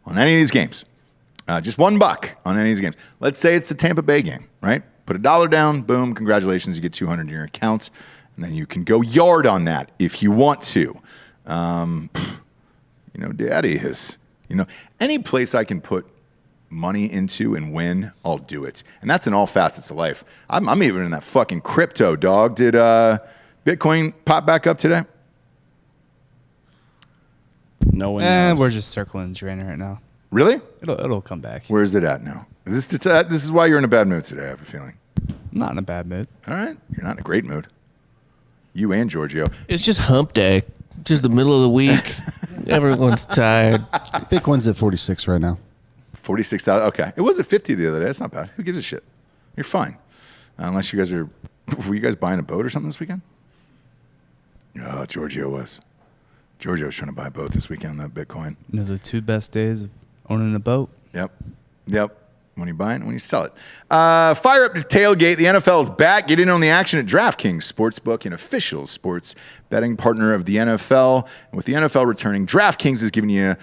on any of these games. Just $1 on any of these games. Let's say it's the Tampa Bay game, right? Put $1 down, boom, congratulations, you get $200 in your account, and then you can go yard on that if you want to. Daddy is, any place I can put money into and win, I'll do it. And that's in all facets of life. I'm even in that fucking crypto, dog. Did Bitcoin pop back up today? No one knows. We're just circling the drain right now. Really? It'll come back. Where is it at now? This is why you're in a bad mood today, I have a feeling. I'm not in a bad mood. All right. You're not in a great mood. You and Giorgio. It's just hump day. Just the middle of the week. Everyone's tired. Bitcoin's at 46 right now. 46,000. Okay. It was at 50 the other day. That's not bad. Who gives a shit? You're fine. Unless you guys were you guys buying a boat or something this weekend? Oh, Giorgio was. Giorgio was trying to buy a boat this weekend on that Bitcoin. The two best days of owning a boat. Yep. When you buy it and when you sell it. Fire up the tailgate. The NFL is back. Get in on the action at DraftKings Sportsbook, an official sports betting partner of the NFL. And with the NFL returning, DraftKings is giving you,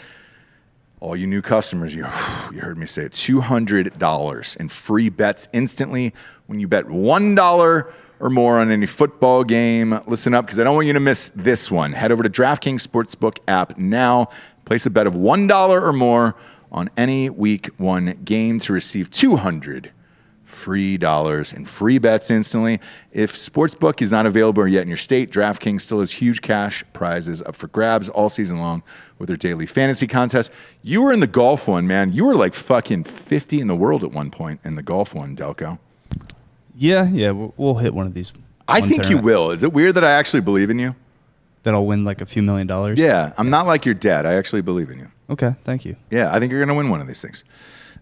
all you new customers, you heard me say it, $200 in free bets instantly when you bet $1 or more on any football game. Listen up, because I don't want you to miss this one. Head over to DraftKings Sportsbook app now. Place a bet of $1 or more on any Week 1 game to receive $200 free dollars in free bets instantly. If Sportsbook is not available yet in your state, DraftKings still has huge cash prizes up for grabs all season long with their daily fantasy contest. You were in the golf one, man. You were like fucking 50 in the world at one point in the golf one, Delco. Yeah, we'll hit one of these. I think you will. Is it weird that I actually believe in you? That I'll win like a few $1 million? Yeah, I'm not like your dad. I actually believe in you. Okay, thank you. Yeah, I think you're going to win one of these things.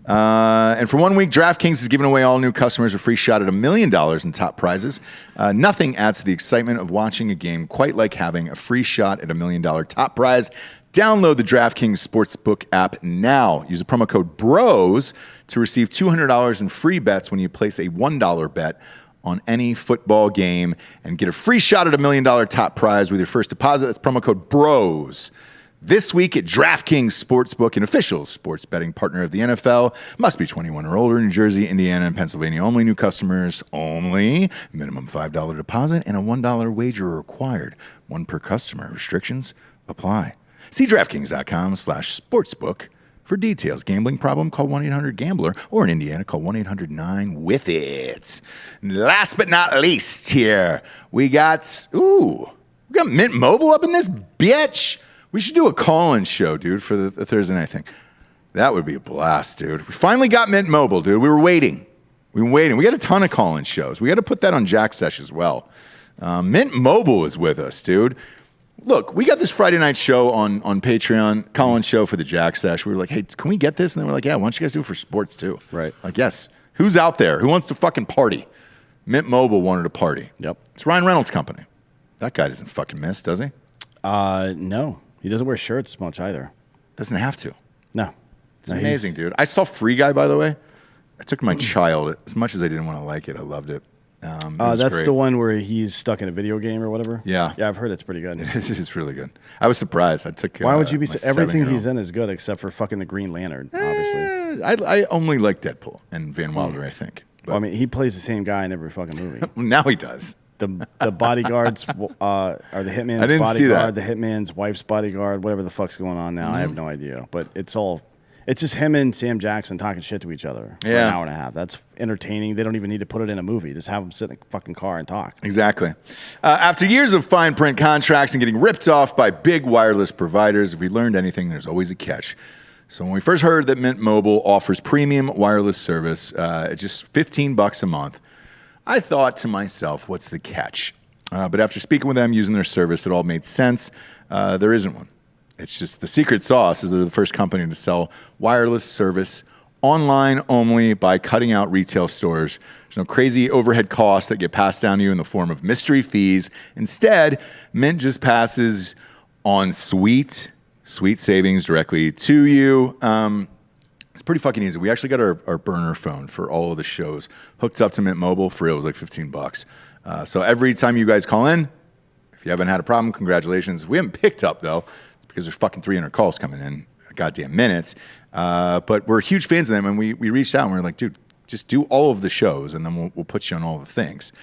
And for 1 week, DraftKings is giving away all new customers a free shot at $1 million in top prizes. Nothing adds to the excitement of watching a game quite like having a free shot at $1 million top prize. Download the DraftKings Sportsbook app now. Use the promo code BROS to receive $200 in free bets when you place a $1 bet on any football game and get a free shot at $1 million top prize with your first deposit. That's promo code BROS. This week at DraftKings Sportsbook, an official sports betting partner of the NFL. Must be 21 or older. New Jersey, Indiana, and Pennsylvania only. New customers only. Minimum $5 deposit and a $1 wager required. One per customer. Restrictions apply. See DraftKings.com/sportsbook for details. Gambling problem? Call 1-800-GAMBLER. Or in Indiana, call 1-800-9-WITH-IT. Last but not least here, we got Mint Mobile up in this bitch. We should do a call-in show, dude, for the Thursday night thing. That would be a blast, dude. We finally got Mint Mobile, dude. We were waiting. We got a ton of call-in shows. We got to put that on Jack Sesh as well. Mint Mobile is with us, dude. Look, we got this Friday night show on Patreon, call-in show for the Jack Sesh. We were like, hey, can we get this? And they were like, yeah, why don't you guys do it for sports too? Right. Like, yes. Who's out there? Who wants to fucking party? Mint Mobile wanted to party. Yep. It's Ryan Reynolds' company. That guy doesn't fucking miss, does he? No. He doesn't wear shirts much either. Doesn't have to. No. It's amazing, dude. I saw Free Guy, by the way. I took my child. As much as I didn't want to like it, I loved it. That's great. the one where he's stuck in a video game or whatever? Yeah. Yeah, I've heard it's pretty good. It's really good. I was surprised. I took. Why would you be? my Everything 7-year-old. he's in is good except for fucking the Green Lantern, obviously. I only like Deadpool and Van Wilder, I think. But Well, I mean, he plays the same guy in every fucking movie. now he does. The bodyguards are the hitman's I didn't see bodyguard, that. the hitman's wife's bodyguard, whatever the fuck's going on now. I have no idea. But it's just him and Sam Jackson talking shit to each other for Yeah. an hour and a half. That's entertaining. They don't even need to put it in a movie. Just have them sit in a fucking car and talk. Exactly. After years of fine print contracts and getting ripped off by big wireless providers, if we learned anything, there's always a catch. So when we first heard that Mint Mobile offers premium wireless service at just $15 a month, I thought to myself, what's the catch? But after speaking with them, using their service, it all made sense. There isn't one. It's just the secret sauce is they're the first company to sell wireless service online only by cutting out retail stores. There's no crazy overhead costs that get passed down to you in the form of mystery fees. Instead, Mint just passes on sweet savings directly to you. It's pretty fucking easy. We actually got our burner phone for all of the shows hooked up to Mint Mobile for real. It was like $15. So every time you guys call in, if you haven't had a problem, congratulations. We haven't picked up though. It's because there's fucking 300 calls coming in a goddamn minute. But we're huge fans of them, and we reached out and we were like, dude, just do all of the shows, and then we'll put you on all the things.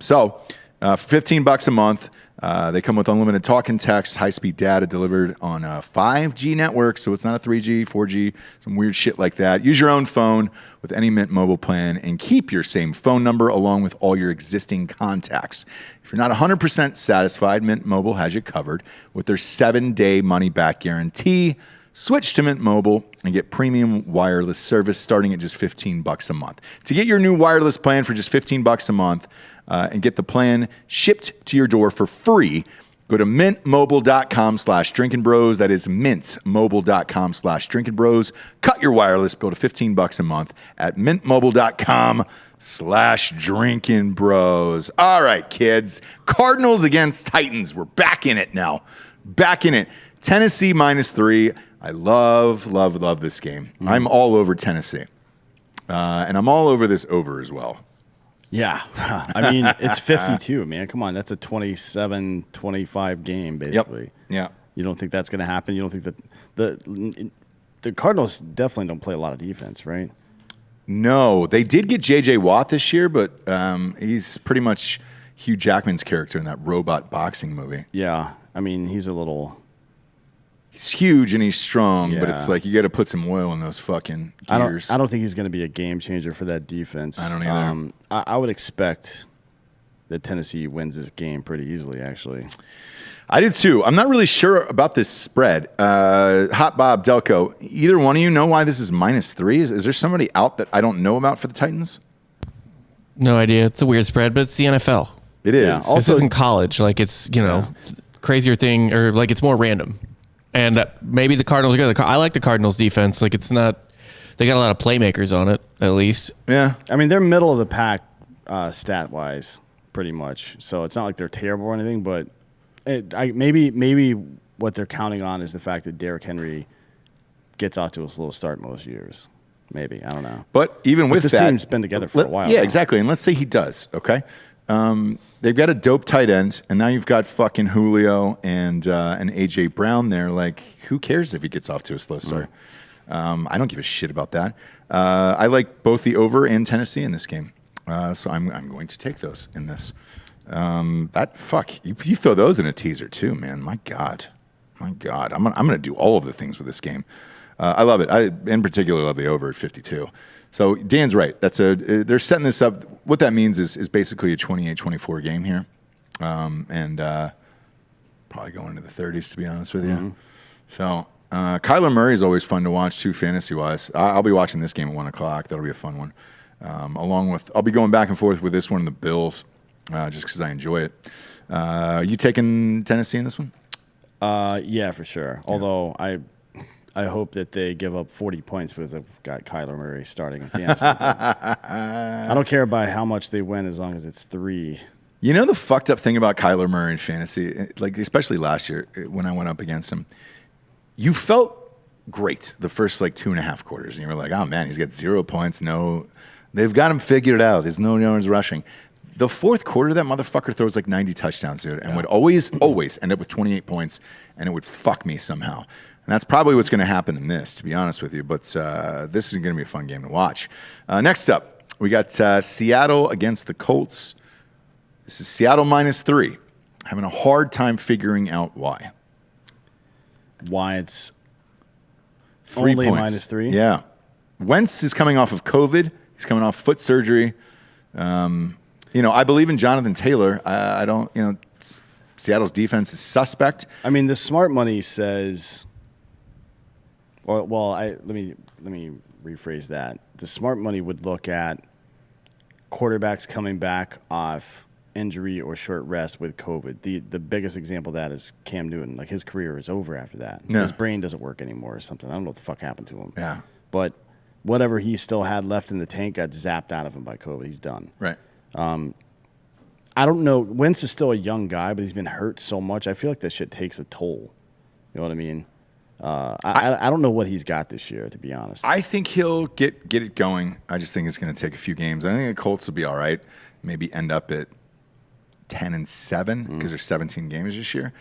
So for $15 a month, they come with unlimited talk and text, high-speed data delivered on a 5G network, so it's not a 3G, 4G, some weird shit like that. Use your own phone with any Mint Mobile plan and keep your same phone number along with all your existing contacts. If you're not 100% satisfied, Mint Mobile has you covered with their 7-day money-back guarantee. Switch to Mint Mobile and get premium wireless service starting at just $15 a month. To get your new wireless plan for just $15 a month, and get the plan shipped to your door for free, go to mintmobile.com/drinkinbros. That is mintmobile.com/drinkinbros. Cut your wireless bill to $15 a month at mintmobile.com/drinkinbros. All right, kids. Cardinals against Titans. We're back in it now. Back in it. Tennessee -3. I love this game. I'm all over Tennessee. And I'm all over this over as well. Yeah. I mean, it's 52, man. Come on. That's a 27-25 game, basically. Yeah. You don't think that's going to happen? You don't think that the Cardinals definitely don't play a lot of defense, right? No, they did get J.J. Watt this year, but he's pretty much Hugh Jackman's character in that robot boxing movie. Yeah. I mean, he's He's huge and he's strong, but Yeah. it's like you got to put some oil in those fucking gears. I don't think he's going to be a game changer for that defense. I don't either. I would expect that Tennessee wins this game pretty easily, actually. I did too. I'm not really sure about this spread. Hot Bob, Delco, either one of you know why this is -3? Is there somebody out that I don't know about for the Titans? No idea. It's a weird spread, but it's the NFL. It is. Yeah, This also- isn't college. Like it's, crazier thing, or like it's more random. And maybe the Cardinals are good. I like the Cardinals defense. Like it's not, they got a lot of playmakers on it, at least. Yeah. I mean, they're middle of the pack stat-wise, pretty much. So it's not like they're terrible or anything, but maybe what they're counting on is the fact that Derrick Henry gets off to a slow start most years. Maybe. I don't know. But even with this that, team's been together for a while Yeah, now. exactly. And let's say he does. Okay, they've got a dope tight end, and now you've got fucking Julio and AJ Brown there. Like, who cares if he gets off to a slow start? I don't give a shit about that. I like both the over and Tennessee in this game, so I'm going to take those in this. You throw those in a teaser too, man. My God, I'm gonna do all of the things with this game. I love it. I in particular love the over at 52. So Dan's right. They're setting this up. What that means is basically a 28-24 game here, and probably going into the 30s to be honest with you. So Kyler Murray is always fun to watch too, fantasy wise. I'll be watching this game at 1:00. That'll be a fun one. I'll be going back and forth with this one and the Bills, just because I enjoy it. Are you taking Tennessee in this one? Yeah, for sure. Yeah. Although I hope that they give up 40 points because I've got Kyler Murray starting in fantasy. I don't care about how much they win as long as it's 3. You know the fucked up thing about Kyler Murray in fantasy, like especially last year when I went up against him, you felt great the first like 2.5 quarters, and you were like, oh man, he's got 0 points. No, they've got him figured out. There's no yards rushing. The fourth quarter, that motherfucker throws like 90 touchdowns, dude, and would always end up with 28 points, and it would fuck me somehow. And that's probably what's going to happen in this, to be honest with you. But this is going to be a fun game to watch. Next up, we got Seattle against the Colts. This is Seattle -3. Having a hard time figuring out why. Why it's 3 only points. -3? Yeah. Wentz is coming off of COVID. He's coming off foot surgery. I believe in Jonathan Taylor. I don't, Seattle's defense is suspect. I mean, the smart money says, let me rephrase that. The smart money would look at quarterbacks coming back off injury or short rest with COVID. The biggest example of that is Cam Newton. Like, his career is over after that. Yeah. His brain doesn't work anymore or something. I don't know what the fuck happened to him. Yeah. But whatever he still had left in the tank got zapped out of him by COVID. He's done. Right. I don't know. Wentz is still a young guy, but he's been hurt so much. I feel like that shit takes a toll. You know what I mean? I don't know what he's got this year, to be honest. I think he'll get it going. I just think it's going to take a few games. I think the Colts will be all right. Maybe end up at 10-7 because there's 17 games this year.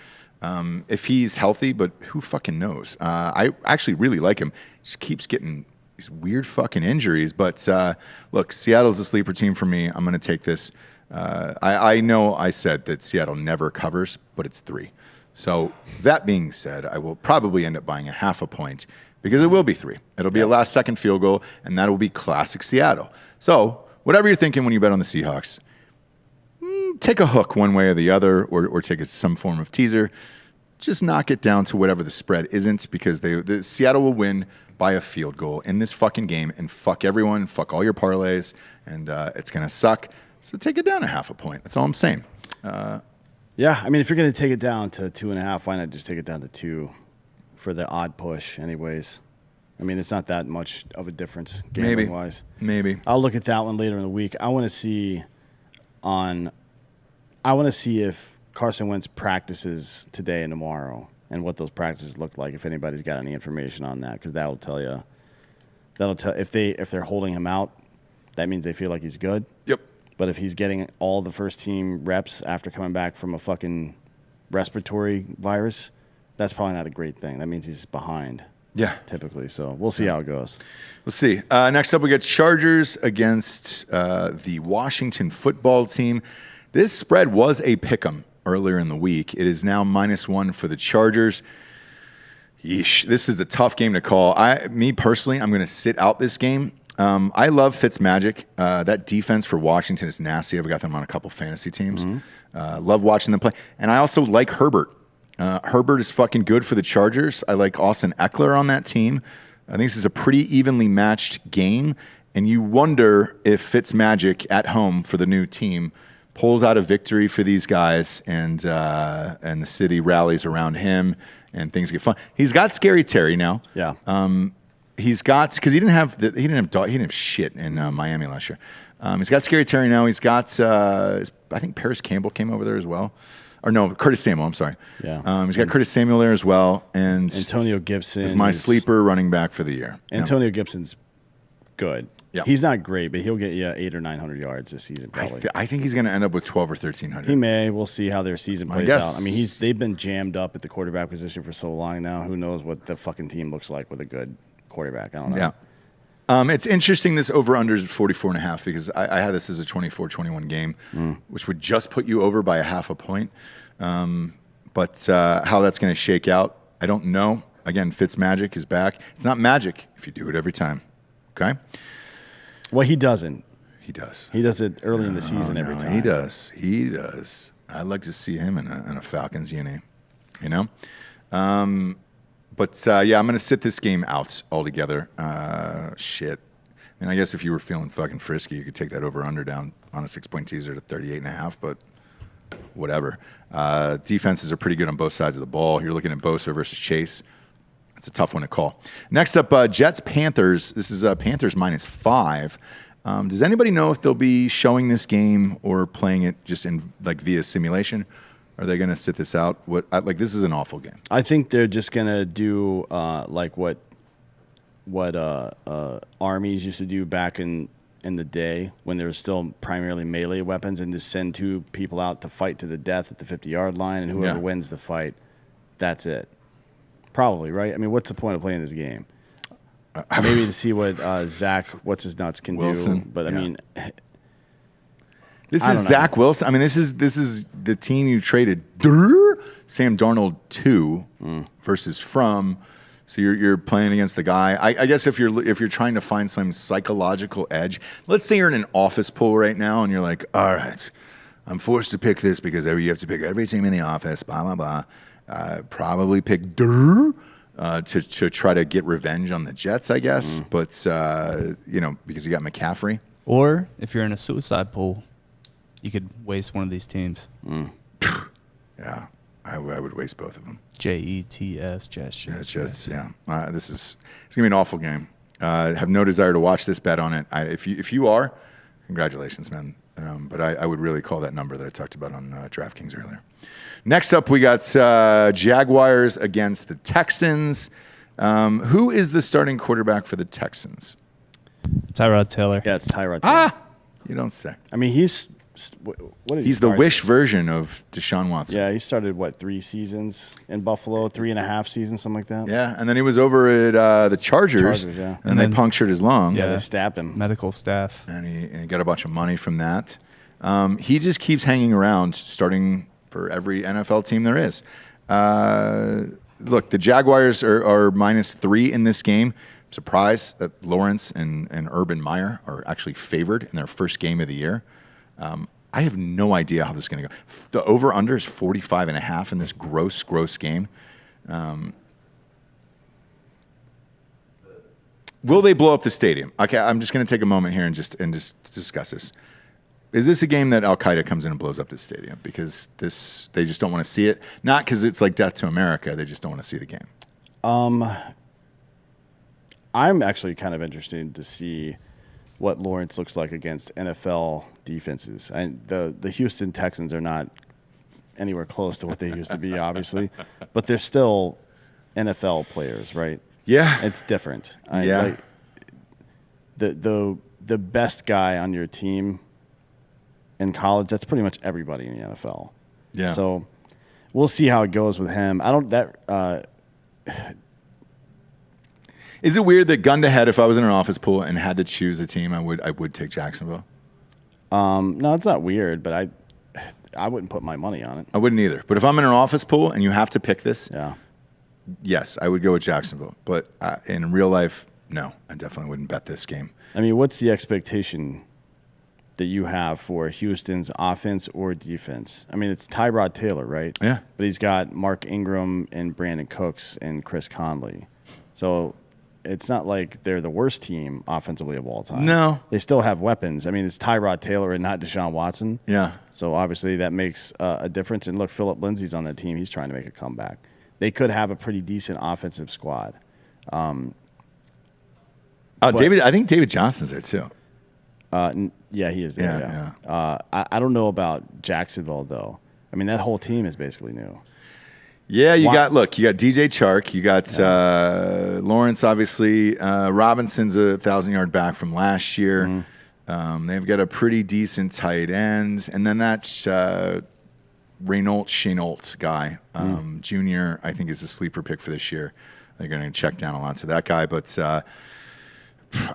If he's healthy, but who fucking knows? I actually really like him. He just keeps getting these weird fucking injuries. But look, Seattle's a sleeper team for me. I'm going to take this. I know I said that Seattle never covers, but it's 3. So that being said, I will probably end up buying a 0.5 point because it will be 3. It'll be a last-second field goal, and that will be classic Seattle. So whatever you're thinking when you bet on the Seahawks, take a hook one way or the other, or take some form of teaser. Just knock it down to whatever the spread isn't, because the Seattle will win by a field goal in this fucking game and fuck everyone, fuck all your parlays, and it's going to suck. So take it down a 0.5 point. That's all I'm saying. Yeah, I mean, if you're going to take it down to 2.5, why not just take it down to 2 for the odd push anyways? I mean, it's not that much of a difference gambling-wise. Maybe. I'll look at that one later in the week. I want to see if Carson Wentz practices today and tomorrow and what those practices look like, if anybody's got any information on that, because that'll tell you. If they're holding him out, that means they feel like he's good. Yep. But if he's getting all the first team reps after coming back from a fucking respiratory virus, that's probably not a great thing. That means he's behind. Yeah. Typically. So we'll see how it goes. Let's see. Next up, we got Chargers against the Washington football team. This spread was a pick'em earlier in the week. It is now -1 for the Chargers. Yeesh, this is a tough game to call. Me personally, I'm going to sit out this game. I love Fitzmagic. That defense for Washington is nasty. I've got them on a couple fantasy teams. Love watching them play. And I also like Herbert. Herbert is fucking good for the Chargers. I like Austin Eckler on that team. I think this is a pretty evenly matched game. And you wonder if Fitzmagic at home for the new team pulls out a victory for these guys, and the city rallies around him, and things get fun. He's got Scary Terry now. Yeah. He's got, because he didn't have shit in Miami last year. He's got Scary Terry now. He's got I think Paris Campbell came over there as well, or no, Curtis Samuel. I'm sorry. Yeah. He's got Curtis Samuel there as well, and Antonio Gibson is my sleeper running back for the year. Antonio Gibson's good. Yeah. He's not great, but he'll get you 800 or 900 yards this season probably. I think he's going to end up with 12 or 1,300. He may. We'll see how their season plays guess. out. I mean, they've been jammed up at the quarterback position for so long now. Who knows what the fucking team looks like with a good quarterback? I don't know. Yeah. It's interesting this over-under is 44.5 because I had this as a 24-21 game, which would just put you over by a half a point. But how that's going to shake out, I don't know. Again, Fitzmagic is back. It's not magic if you do it every time. Okay? Well, he doesn't. He does. He does it early in the season every time. He does. He does. I'd like to see him in a Falcons uni, you know? But yeah, I'm going to sit this game out altogether. Shit. I mean, I guess if you were feeling fucking frisky, you could take that over-under down on a 6-point teaser to 38.5, but whatever. Defenses are pretty good on both sides of the ball. You're looking at Bosa versus Chase. It's a tough one to call. Next up, Jets-Panthers. This is Panthers -5. Does anybody know if they'll be showing this game or playing it just in like via simulation? Are they going to sit this out? This is an awful game. I think they're just gonna do like what armies used to do back in the day when there was still primarily melee weapons, and just send two people out to fight to the death at the 50-yard line, and whoever wins the fight, that's it. Probably, right? I mean, what's the point of playing this game? Maybe to see what Zach what's-his-nuts can Wilson, do. But, I mean... This I is don't know. Zach Wilson. I mean, this is the team you traded Sam Darnold to versus from. So you're playing against the guy. I guess if you're trying to find some psychological edge, let's say you're in an office pool right now and you're like, all right, I'm forced to pick this because you have to pick every team in the office, blah, blah, blah. Probably pick to try to get revenge on the Jets, I guess. But, because you got McCaffrey. Or if you're in a suicide pool, you could waste one of these teams. Yeah, I would waste both of them. Jets, Jets. Yeah. It's gonna be an awful game. Have no desire to watch this. Bet on it. If you are, congratulations, man. But I would really call that number that I talked about on DraftKings earlier. Next up, we got Jaguars against the Texans. Who is the starting quarterback for the Texans? Tyrod Taylor. Yeah, it's Tyrod Taylor. You don't say. I mean, he's He's the wish version of Deshaun Watson. Yeah, he started, 3 seasons in Buffalo, 3.5 seasons, something like that. Yeah, and then he was over at the Chargers, yeah. and they punctured his lung. Yeah, they stabbed him. Medical staff. And he got a bunch of money from that. He just keeps hanging around, starting for every NFL team there is. Look, the Jaguars are -3 in this game. I'm surprised that Lawrence and Urban Meyer are actually favored in their first game of the year. I have no idea how this is going to go. The over-under is 45.5 in this gross game. Will they blow up the stadium? Okay, I'm just going to take a moment here and just discuss this. Is this a game that Al-Qaeda comes in and blows up the stadium? Because they just don't want to see it? Not because it's like death to America. They just don't want to see the game. I'm actually kind of interested to see what Lawrence looks like against NFL defenses. And the Houston Texans are not anywhere close to what they used to be, obviously, but they're still NFL players, right? Yeah, It's different. Yeah. The best guy on your team in college, that's pretty much everybody in the NFL. Yeah. So we'll see how it goes with him. Is it weird that gun to head, if I was in an office pool and had to choose a team, I would take Jacksonville? No, it's not weird, but I wouldn't put my money on it. I wouldn't either. But if I'm in an office pool and you have to pick this, Yeah. yes, I would go with Jacksonville. But in real life, no, I definitely wouldn't bet this game. I mean, what's the expectation that you have for Houston's offense or defense? I mean, it's Tyrod Taylor, right? Yeah. But he's got Mark Ingram and Brandon Cooks and Chris Conley. So it's not like they're the worst team offensively of all time. No. They still have weapons. I mean, it's Tyrod Taylor and not Deshaun Watson. Yeah. So obviously that makes a difference. And look, Phillip Lindsay's on that team. He's trying to make a comeback. They could have a pretty decent offensive squad. David. I think David Johnson's there too. Yeah, he is there. Yeah, I don't know about Jacksonville though. I mean, that whole team is basically new. Yeah, you got DJ Chark, you got Lawrence Lawrence, obviously. Robinson's a 1,000-yard back from last year. They've got a pretty decent tight end. And then that's Chenault guy. Junior, I think, is a sleeper pick for this year. They're going to check down a lot to that guy. But I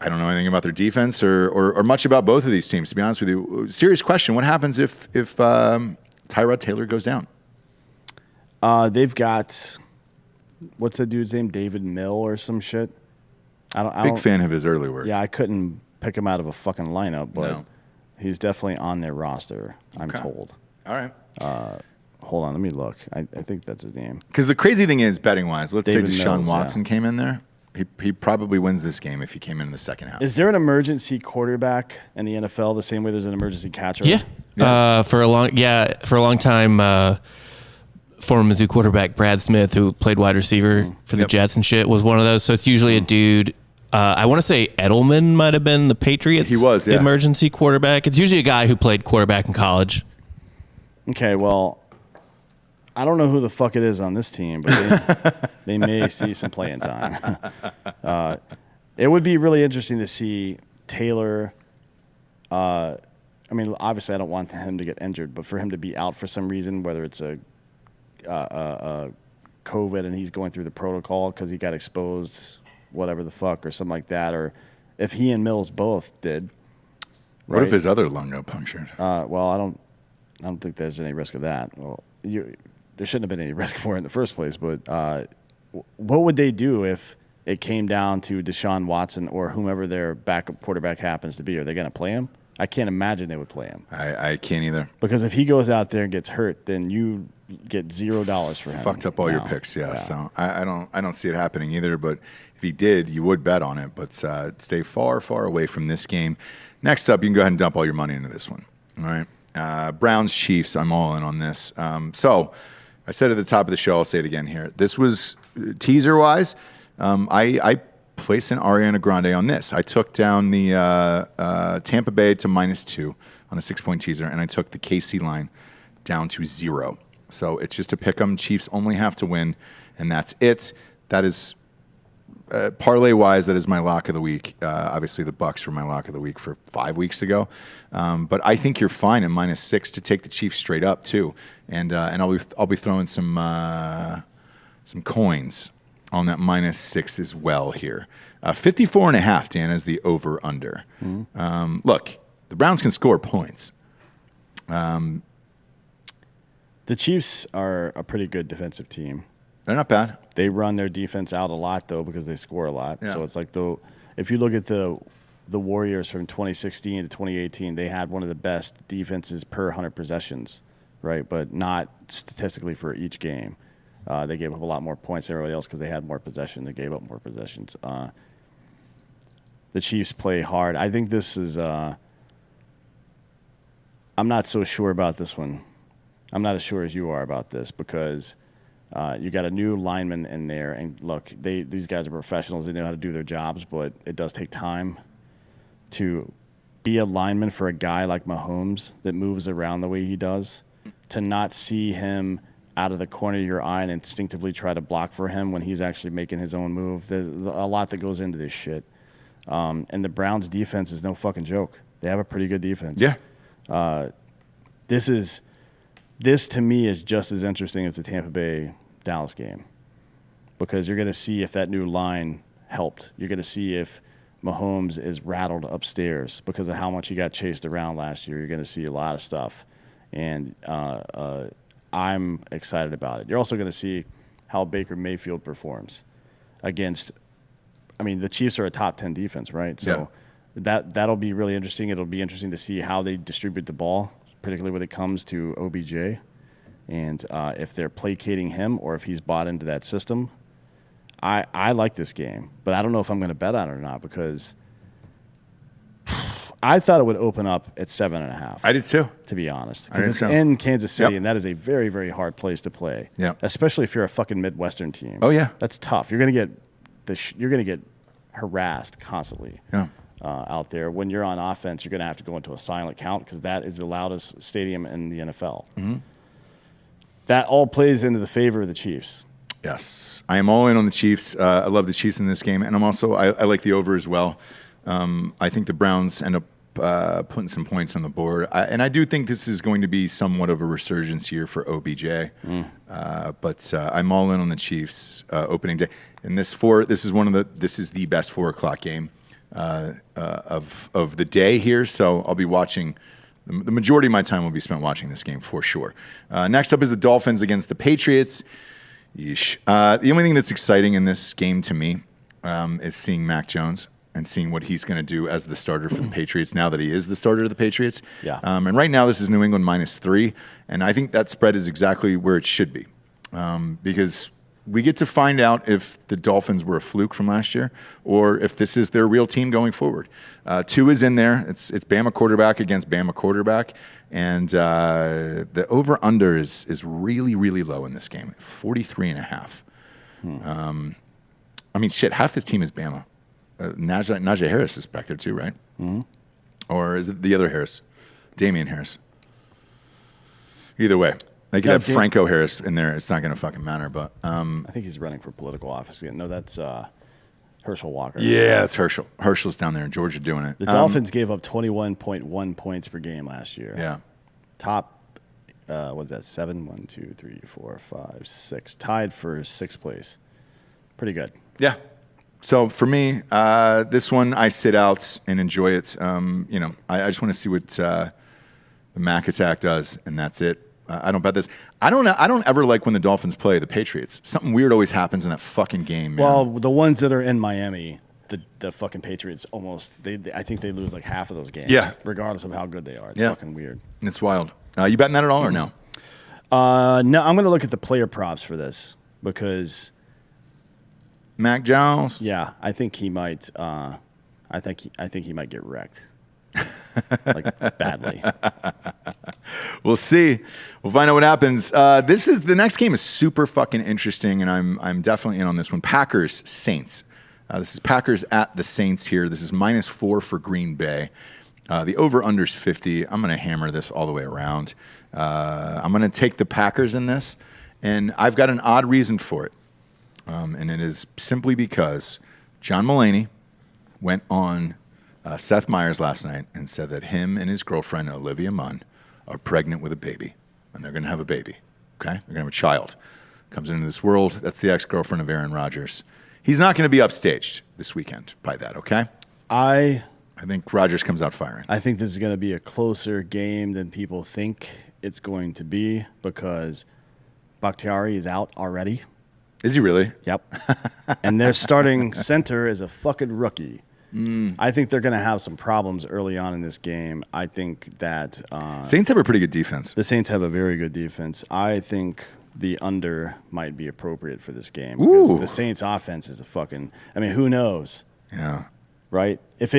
don't know anything about their defense or much about both of these teams, to be honest with you. Serious question. What happens if Tyrod Taylor goes down? They've got, what's that dude's name? David Mill or some shit? Big fan of his early work. Yeah, I couldn't pick him out of a fucking lineup, but No. he's definitely on their roster, I'm told. All right. Hold on, let me look. I think that's his name. Because the crazy thing is, betting-wise, let's David say Deshaun Mills, Watson came in there. He probably wins this game if he came in the second half. Is there an emergency quarterback in the NFL the same way there's an emergency catcher? Yeah. For a long time, former Mizzou quarterback Brad Smith, who played wide receiver for the Jets and shit, was one of those. So it's usually a dude. I want to say Edelman might have been the Patriots. He was, yeah. Emergency quarterback. It's usually a guy who played quarterback in college. Okay, well, I don't know who the fuck it is on this team, but they may see some playing time. It would be really interesting to see Taylor. I mean, obviously, I don't want him to get injured, but for him to be out for some reason, whether it's a COVID and he's going through the protocol because he got exposed, whatever the fuck, or something like that, or if he and Mills both did. What if his other lung got punctured? Well, I don't think there's any risk of that. Well, there shouldn't have been any risk for it in the first place. But what would they do if it came down to Deshaun Watson or whomever their backup quarterback happens to be? Are they going to play him? I can't imagine they would play him. I can't either. Because if he goes out there and gets hurt, then you get $0 for him. Fucked up all your picks, yeah. So I don't see it happening either. But if he did, you would bet on it. But stay far, far away from this game. Next up, you can go ahead and dump all your money into this one. All right. Browns Chiefs. I'm all in on this. So I said at the top of the show, I'll say it again here. This was teaser wise. I placed an Ariana Grande on this. I took down the Tampa Bay to -2 on a 6-point teaser, and I took the KC line down to 0. So it's just a pick 'em. Chiefs only have to win, and that's it. That is parlay wise. That is my lock of the week. Obviously, the Bucks were my lock of the week for 5 weeks ago, but I think you're fine at -6 to take the Chiefs straight up too, and I'll be throwing some coins on that -6 as well here. 54.5, Dan, is the over-under. Look, the Browns can score points. The Chiefs are a pretty good defensive team. They're not bad. They run their defense out a lot, though, because they score a lot. Yeah. So it's like if you look at the Warriors from 2016 to 2018, they had one of the best defenses per 100 possessions, right? But not statistically for each game. They gave up a lot more points than everybody else because they had more possession. They gave up more possessions. The Chiefs play hard. I think this is I'm not so sure about this one. I'm not as sure as you are about this because you got a new lineman in there. And, look, these guys are professionals. They know how to do their jobs, but it does take time to be a lineman for a guy like Mahomes that moves around the way he does, to not see him out of the corner of your eye and instinctively try to block for him when he's actually making his own move. There's a lot that goes into this shit. And the Browns' defense is no fucking joke. They have a pretty good defense. Yeah. This to me is just as interesting as the Tampa Bay Dallas game because you're going to see if that new line helped. You're going to see if Mahomes is rattled upstairs because of how much he got chased around last year. You're going to see a lot of stuff. And I'm excited about it. You're also going to see how Baker Mayfield performs against, I mean, the Chiefs are a top 10 defense, right? So that'll be really interesting. It'll be interesting to see how they distribute the ball, particularly when it comes to OBJ, and if they're placating him or if he's bought into that system. I like this game, but I don't know if I'm going to bet on it or not because I thought it would open up at 7.5. I did too. To be honest, I did because it's too. in Kansas City, and that is a very, very hard place to play. Yeah. Especially if you're a fucking Midwestern team. Oh, yeah. That's tough. You're gonna get harassed constantly. Yeah. Out there. When you're on offense, you're going to have to go into a silent count because that is the loudest stadium in the NFL. That all plays into the favor of the Chiefs. Yes, I am all in on the Chiefs. I love the Chiefs in this game, and I like the over as well. I think the Browns end up putting some points on the board, and I do think this is going to be somewhat of a resurgence year for OBJ. But I'm all in on the Chiefs opening day, and this is the best 4:00 game of the day here. So I'll be watching. The majority of my time will be spent watching this game for sure. Next up is the Dolphins against the Patriots. Yeesh. The only thing that's exciting in this game to me is seeing Mac Jones and seeing what he's going to do as the starter for the Patriots now that he is the starter of the Patriots. Yeah. And right now this is New England -3, and I think that spread is exactly where it should be because we get to find out if the Dolphins were a fluke from last year or if this is their real team going forward. Tua is in there. It's Bama quarterback against Bama quarterback. And the over-under is really, really low in this game, 43.5. I mean, shit, half this team is Bama. Najee Harris is back there too, right? Mm-hmm. Or is it the other Harris? Damian Harris. Either way. They could have Franco Harris in there. It's not going to fucking matter. But I think he's running for political office again. No, that's Herschel Walker. Yeah, it's Herschel. Herschel's down there in Georgia doing it. The Dolphins gave up 21.1 points per game last year. Yeah. Top, what's that, 7? 1, 2, 3, 4, 5, 6. Tied for 6th place. Pretty good. Yeah. So for me, this one I sit out and enjoy it. I just want to see what the Mac attack does, and that's it. I don't bet this. I don't ever like when the Dolphins play the Patriots. Something weird always happens in that fucking game, man. Well, the ones that are in Miami, the fucking Patriots I think they lose like half of those games. Yeah. Regardless of how good they are. It's fucking weird. It's wild. You betting that at all or no? No, I'm going to look at the player props for this because Mac Jones. Yeah, I think he might. I think he might get wrecked, like badly. We'll see. We'll find out what happens. The next game is super fucking interesting, and I'm definitely in on this one. Packers Saints. This is Packers at the Saints here. This is -4 for Green Bay. The over/under's 50. I'm going to hammer this all the way around. I'm going to take the Packers in this, and I've got an odd reason for it. And it is simply because John Mulaney went on Seth Meyers last night and said that him and his girlfriend, Olivia Munn, are pregnant with a baby. And they're going to have a baby. Okay? They're going to have a child. Comes into this world. That's the ex-girlfriend of Aaron Rodgers. He's not going to be upstaged this weekend by that, okay? I think Rodgers comes out firing. I think this is going to be a closer game than people think it's going to be because Bakhtiari is out already. Is he really? Yep. And their starting center is a fucking rookie. I think they're going to have some problems early on in this game. I think that Saints have a pretty good defense. The Saints have a very good defense. I think the under might be appropriate for this game Ooh. because the Saints offense is who knows? Yeah. Right? If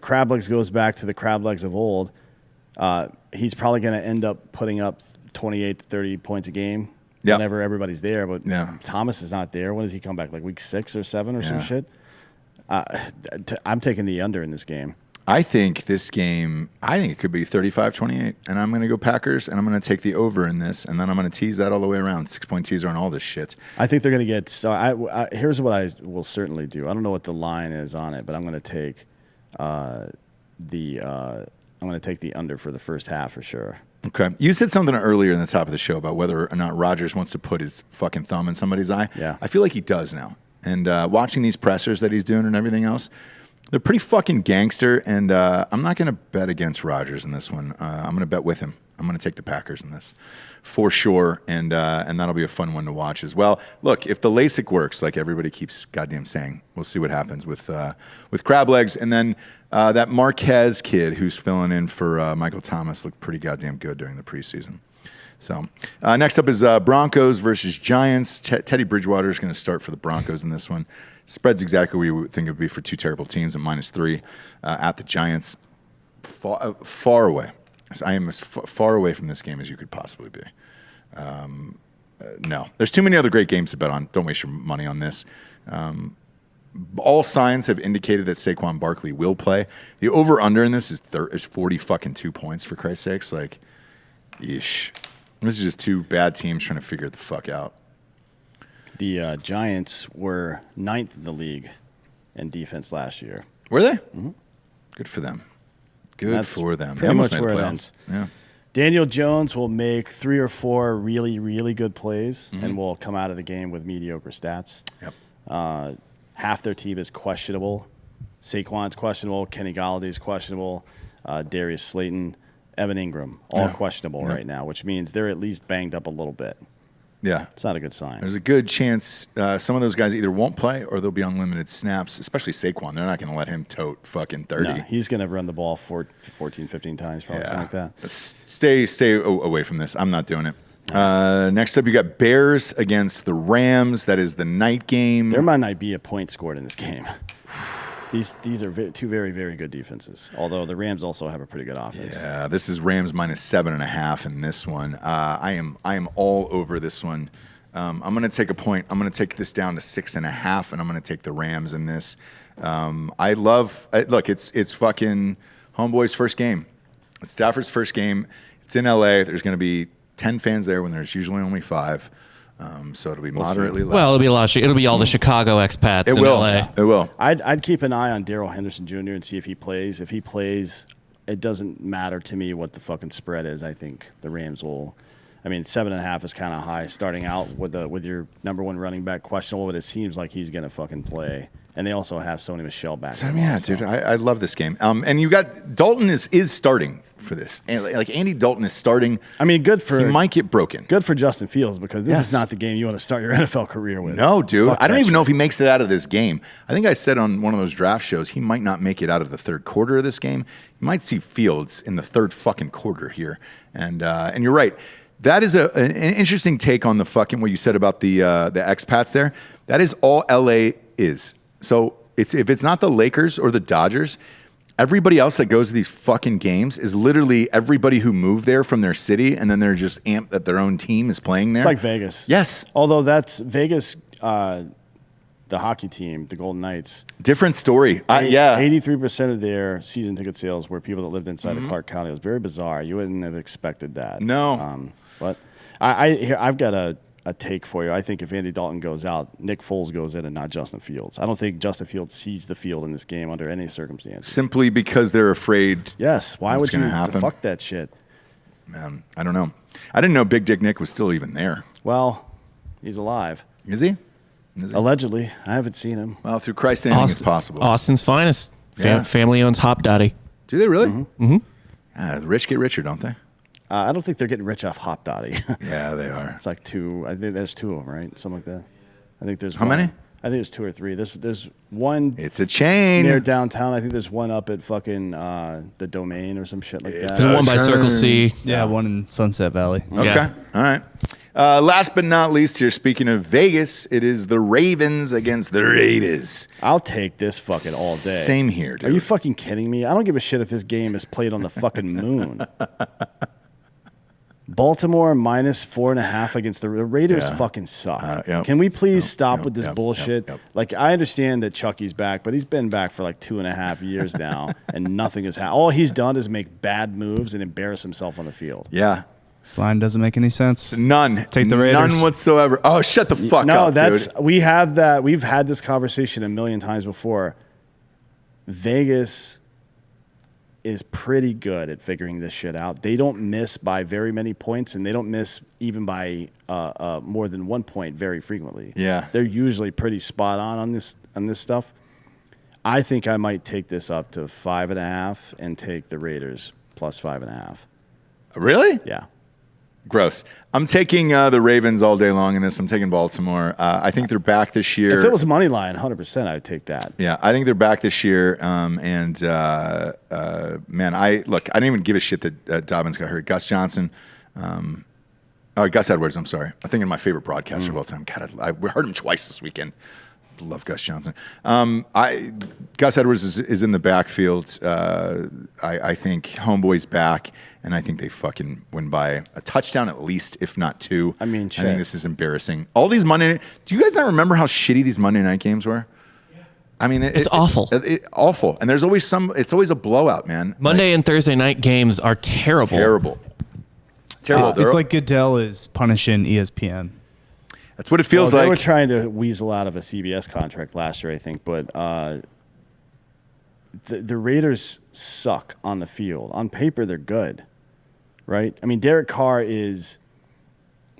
Crablegs goes back to the Crablegs of old, he's probably going to end up putting up 28 to 30 points a game. Yep. Whenever everybody's there, but Thomas is not there. When does he come back? Like week 6 or 7 or some shit? I'm taking the under in this game. I think it could be 35-28, and I'm going to go Packers, and I'm going to take the over in this, and then I'm going to tease that all the way around, 6-point teaser on all this shit. I think they're going to get here's what I will certainly do. I don't know what the line is on it, but I'm going to take the under for the first half for sure. Okay. You said something earlier in the top of the show about whether or not Rodgers wants to put his fucking thumb in somebody's eye. Yeah. I feel like he does now. And watching these pressers that he's doing and everything else, they're pretty fucking gangster. And I'm not going to bet against Rodgers in this one. I'm going to bet with him. I'm going to take the Packers in this for sure. And that'll be a fun one to watch as well. Look, if the LASIK works, like everybody keeps goddamn saying, we'll see what happens with crab legs. And then that Marquez kid who's filling in for Michael Thomas looked pretty goddamn good during the preseason. So next up is Broncos versus Giants. Teddy Bridgewater is going to start for the Broncos in this one. Spread's exactly what you would think it would be for two terrible teams at -3 at the Giants. Far away. I am as far away from this game as you could possibly be. No. There's too many other great games to bet on. Don't waste your money on this. All signs have indicated that Saquon Barkley will play. The over-under in this is 40 fucking 2 points, for Christ's sakes. Like, yeesh. This is just two bad teams trying to figure it the fuck out. The Giants were 9th in the league in defense last year. Were they? Mm-hmm. Good for them. Good for them. Pretty much where it ends. Yeah. Daniel Jones will make 3 or 4 really, really good plays and will come out of the game with mediocre stats. Yep. Half their team is questionable. Saquon's questionable. Kenny Galladay's questionable. Darius Slayton, Evan Ingram, all questionable right now, which means they're at least banged up a little bit. Yeah. It's not a good sign. There's a good chance some of those guys either won't play or they'll be on limited snaps, especially Saquon. They're not going to let him tote fucking 30. No, he's going to run the ball 14, 15 times, probably something like that. Stay away from this. I'm not doing it. Next up, you got Bears against the Rams. That is the night game. There might not be a point scored in this game. These are two very, very good defenses, although the Rams also have a pretty good offense. Yeah, this is Rams minus 7.5 in this one. I am all over this one. I'm going to take a point. I'm going to take this down to 6.5, and I'm going to take the Rams in this. Look, it's fucking homeboy's first game. It's Stafford's first game. It's in LA. There's going to be 10 fans there when there's usually only 5. So it'll be moderately loud. Well, it'll be a lot. It'll be all the Chicago expats in LA. It will. I'd keep an eye on Darrell Henderson Jr. and see if he plays. If he plays, it doesn't matter to me what the fucking spread is. I think the Rams will. I mean, 7.5 is kind of high starting out with your number 1 running back questionable, but it seems like he's gonna fucking play. And they also have Sony Michel back. Dude, I love this game. And you got Dalton is starting for this. And like Andy Dalton is starting. I mean, he might get broken. Good for Justin Fields because this is not the game you want to start your NFL career with. No, dude. Fuck I don't that even shit. know if he makes it out of this game. I think I said on one of those draft shows he might not make it out of the third quarter of this game. You might see Fields in the third fucking quarter here. And you're right. That is an interesting take on the fucking what you said about the expats there. That is all LA is. So if it's not the Lakers or the Dodgers, everybody else that goes to these fucking games is literally everybody who moved there from their city, and then they're just amped that their own team is playing there. It's like Vegas. Yes. Although that's Vegas, the hockey team, the Golden Knights. Different story. Yeah. 83% of their season ticket sales were people that lived inside of Clark County. It was very bizarre. You wouldn't have expected that. No. But I've got a take for you. I think if Andy Dalton goes out, Nick Foles goes in and not Justin Fields. I don't think Justin Fields sees the field in this game under any circumstances. Simply because they're afraid. Yes. Why would you happen. fuck that shit? Man, I don't know. I didn't know Big Dick Nick was still even there. Well, he's alive. Is he? Allegedly. I haven't seen him. Well, through Christ, anything is possible. Austin's finest. Yeah. Family owns Hop Dotty. Do they really? Mm-hmm. The rich get richer, don't they? I don't think they're getting rich off Hop Dotty. Yeah, they are. It's like 2. I think there's 2 of them, right? Something like that. I think there's How one. many? I think there's 2 or 3. There's one It's a chain. near downtown. I think there's one up at fucking the Domain or some shit like that. There's one by Circle C. Yeah, one in Sunset Valley. Okay. Yeah. All right. Last but not least here, speaking of Vegas, it is the Ravens against the Raiders. I'll take this fucking all day. Same here, dude. Are you fucking kidding me? I don't give a shit if this game is played on the fucking moon. Baltimore minus 4.5 against the Raiders. Yeah. Fucking suck. Yep. Can we please stop with this bullshit? Yep. Like, I understand that Chucky's back, but he's been back for like 2.5 years now, and nothing has happened. All he's done is make bad moves and embarrass himself on the field. Yeah. This line doesn't make any sense. None. Take the Raiders. None whatsoever. Oh, shut the fuck up, dude. We have that. We've had this conversation a million times before. Vegas is pretty good at figuring this shit out. They don't miss by very many points, and they don't miss even by more than 1 point very frequently. Yeah. They're usually pretty spot on this stuff. I think I might take this up to 5.5 and take the Raiders plus 5.5. Really? Yeah. Gross. I'm taking the Ravens all day long in this. I'm taking Baltimore. I think they're back this year. If it was money line, 100%, I would take that. Yeah, I think they're back this year. Man, I didn't even give a shit that Dobbins got hurt. Gus Johnson, Gus Edwards. I'm sorry. I'm thinking of my favorite broadcaster of all time. God, I heard him twice this weekend. Love Gus Johnson. Gus Edwards is in the backfield. I think Homeboy's back, and I think they fucking win by a touchdown at least, if not 2. I mean, I shit. think this is embarrassing. All these Monday. Do you guys not remember how shitty these Monday night games were? Yeah. I mean, It's awful. Awful. And there's always it's always a blowout, man. Monday and Thursday night games are terrible. Terrible. It's like Goodell is punishing ESPN. That's what it feels They like. were trying to weasel out of a CBS contract last year, I think, but the Raiders suck on the field. On paper, they're good, right? I mean, Derek Carr is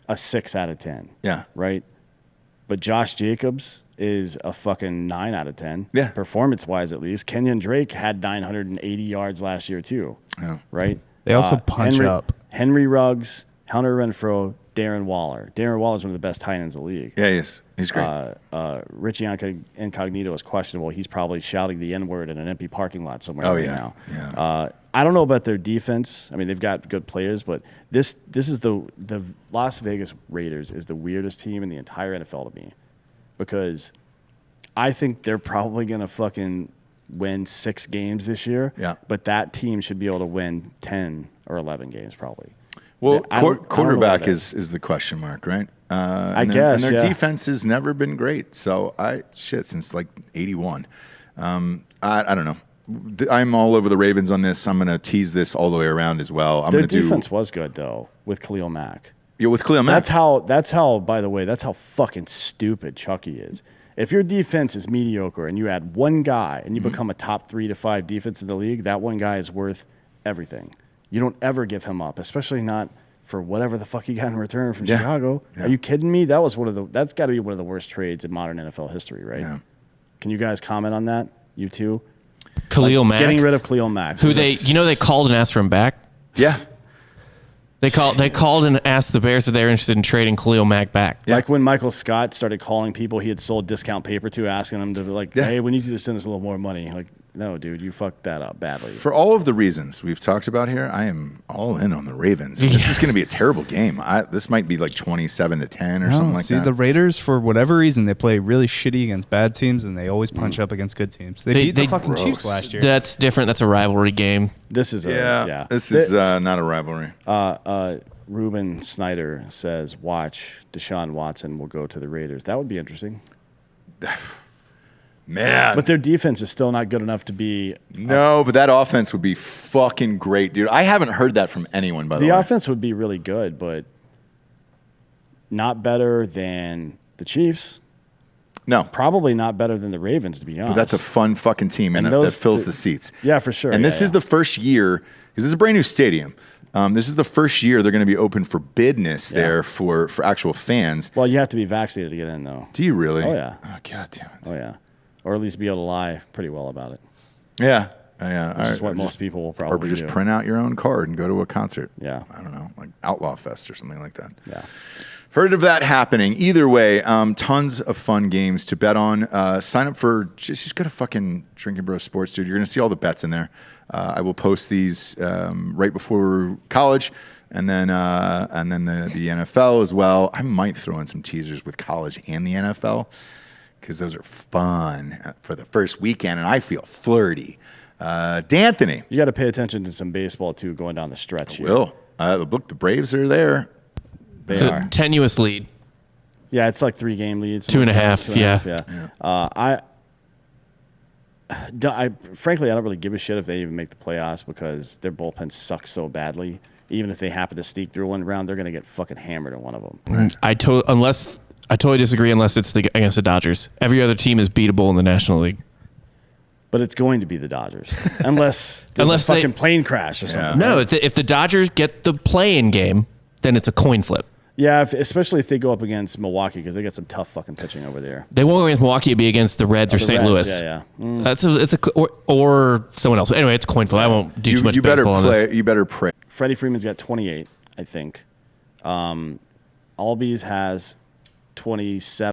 a 6 out of 10. Yeah. Right? But Josh Jacobs is a fucking 9 out of 10. Yeah. Performance-wise, at least. Kenyon Drake had 980 yards last year, too. Yeah. Right? They also punch up. Henry Ruggs, Hunter Renfrow, Darren Waller. Darren Waller is one of the best tight ends in the league. Yeah, he is. He's great. Richie Incognito is questionable. He's probably shouting the N-word in an empty parking lot somewhere now. Yeah. I don't know about their defense. I mean, they've got good players, but this is the Las Vegas Raiders is the weirdest team in the entire NFL to me, because I think they're probably going to fucking win 6 games this year. Yeah. But that team should be able to win 10 or 11 games probably. Well, I don't know quarterback what it is the question mark, right? I guess, and their yeah. defense has never been great. So since like 81. I don't know. I'm all over the Ravens on this. I'm going to tease this all the way around as well. Their defense was good though with Khalil Mack. Yeah, with Khalil Mack. That's how. By the way, that's how fucking stupid Chucky is. If your defense is mediocre and you add one guy and you become a top 3 to 5 defense in the league, that one guy is worth everything. You don't ever give him up, especially not for whatever the fuck he got in return from Chicago. Yeah. Are you kidding me? That's got to be one of the worst trades in modern NFL history, right? Yeah. Can you guys comment on that? You too? Khalil Mack, Getting rid of Khalil Mack. who they called and asked for him back. Yeah. They called and asked the Bears if they were interested in trading Khalil Mack back. Like when Michael Scott started calling people he had sold discount paper to, asking them to hey, we need you to send us a little more money. Like, no, dude, you fucked that up badly. For all of the reasons we've talked about here, I am all in on the Ravens. This is going to be a terrible game. This might be like 27-10 or something like that. The Raiders, for whatever reason, they play really shitty against bad teams, and they always punch up against good teams. They beat the fucking Chiefs last year. That's different. That's a rivalry game. This is This is not a rivalry. Ruben Snyder says, watch Deshaun Watson will go to the Raiders. That would be interesting. Man. But their defense is still not good enough to be. No, but that offense would be fucking great, dude. I haven't heard that from anyone, by the way. The offense would be really good, but not better than the Chiefs. No. Probably not better than the Ravens, to be honest. But that's a fun fucking team, and that fills the seats. Yeah, for sure. And this is the first year, because this is a brand new stadium. This is the first year they're going to be open for business there for actual fans. Well, you have to be vaccinated to get in, though. Do you really? Oh, yeah. Oh, God damn it. Oh, yeah. Or at least be able to lie pretty well about it. Yeah. Yeah. Which is what most people will probably Or just do. print out your own card and go to a concert. Yeah. I don't know, like Outlaw Fest or something like that. Yeah. Heard of that happening. Either way, tons of fun games to bet on. Sign up for, just go to fucking Drinkin' Bros Sports, dude. You're going to see all the bets in there. I will post these right before college, and then the NFL as well. I might throw in some teasers with college and the NFL, because those are fun for the first weekend, and I feel flirty. D'Anthony. You got to pay attention to some baseball, too, going down the stretch here. Will. Look, the Braves are there. It's a tenuous lead. Yeah, it's like 3-game leads. 2.5, yeah. Frankly, I don't really give a shit if they even make the playoffs, because their bullpen sucks so badly. Even if they happen to sneak through one round, they're going to get fucking hammered in one of them. I totally disagree unless it's against the Dodgers. Every other team is beatable in the National League. But it's going to be the Dodgers, unless there's a fucking plane crash or something. No, if the Dodgers get the play-in game, then it's a coin flip. Yeah, especially if they go up against Milwaukee, because they got some tough fucking pitching over there. They won't go against Milwaukee; it'd be against the Reds or The St. Reds, Louis. Yeah. Or someone else. Anyway, it's a coin flip. I won't do too much baseball on this. You better pray. Freddie Freeman's got 28, I think. Albies has 27.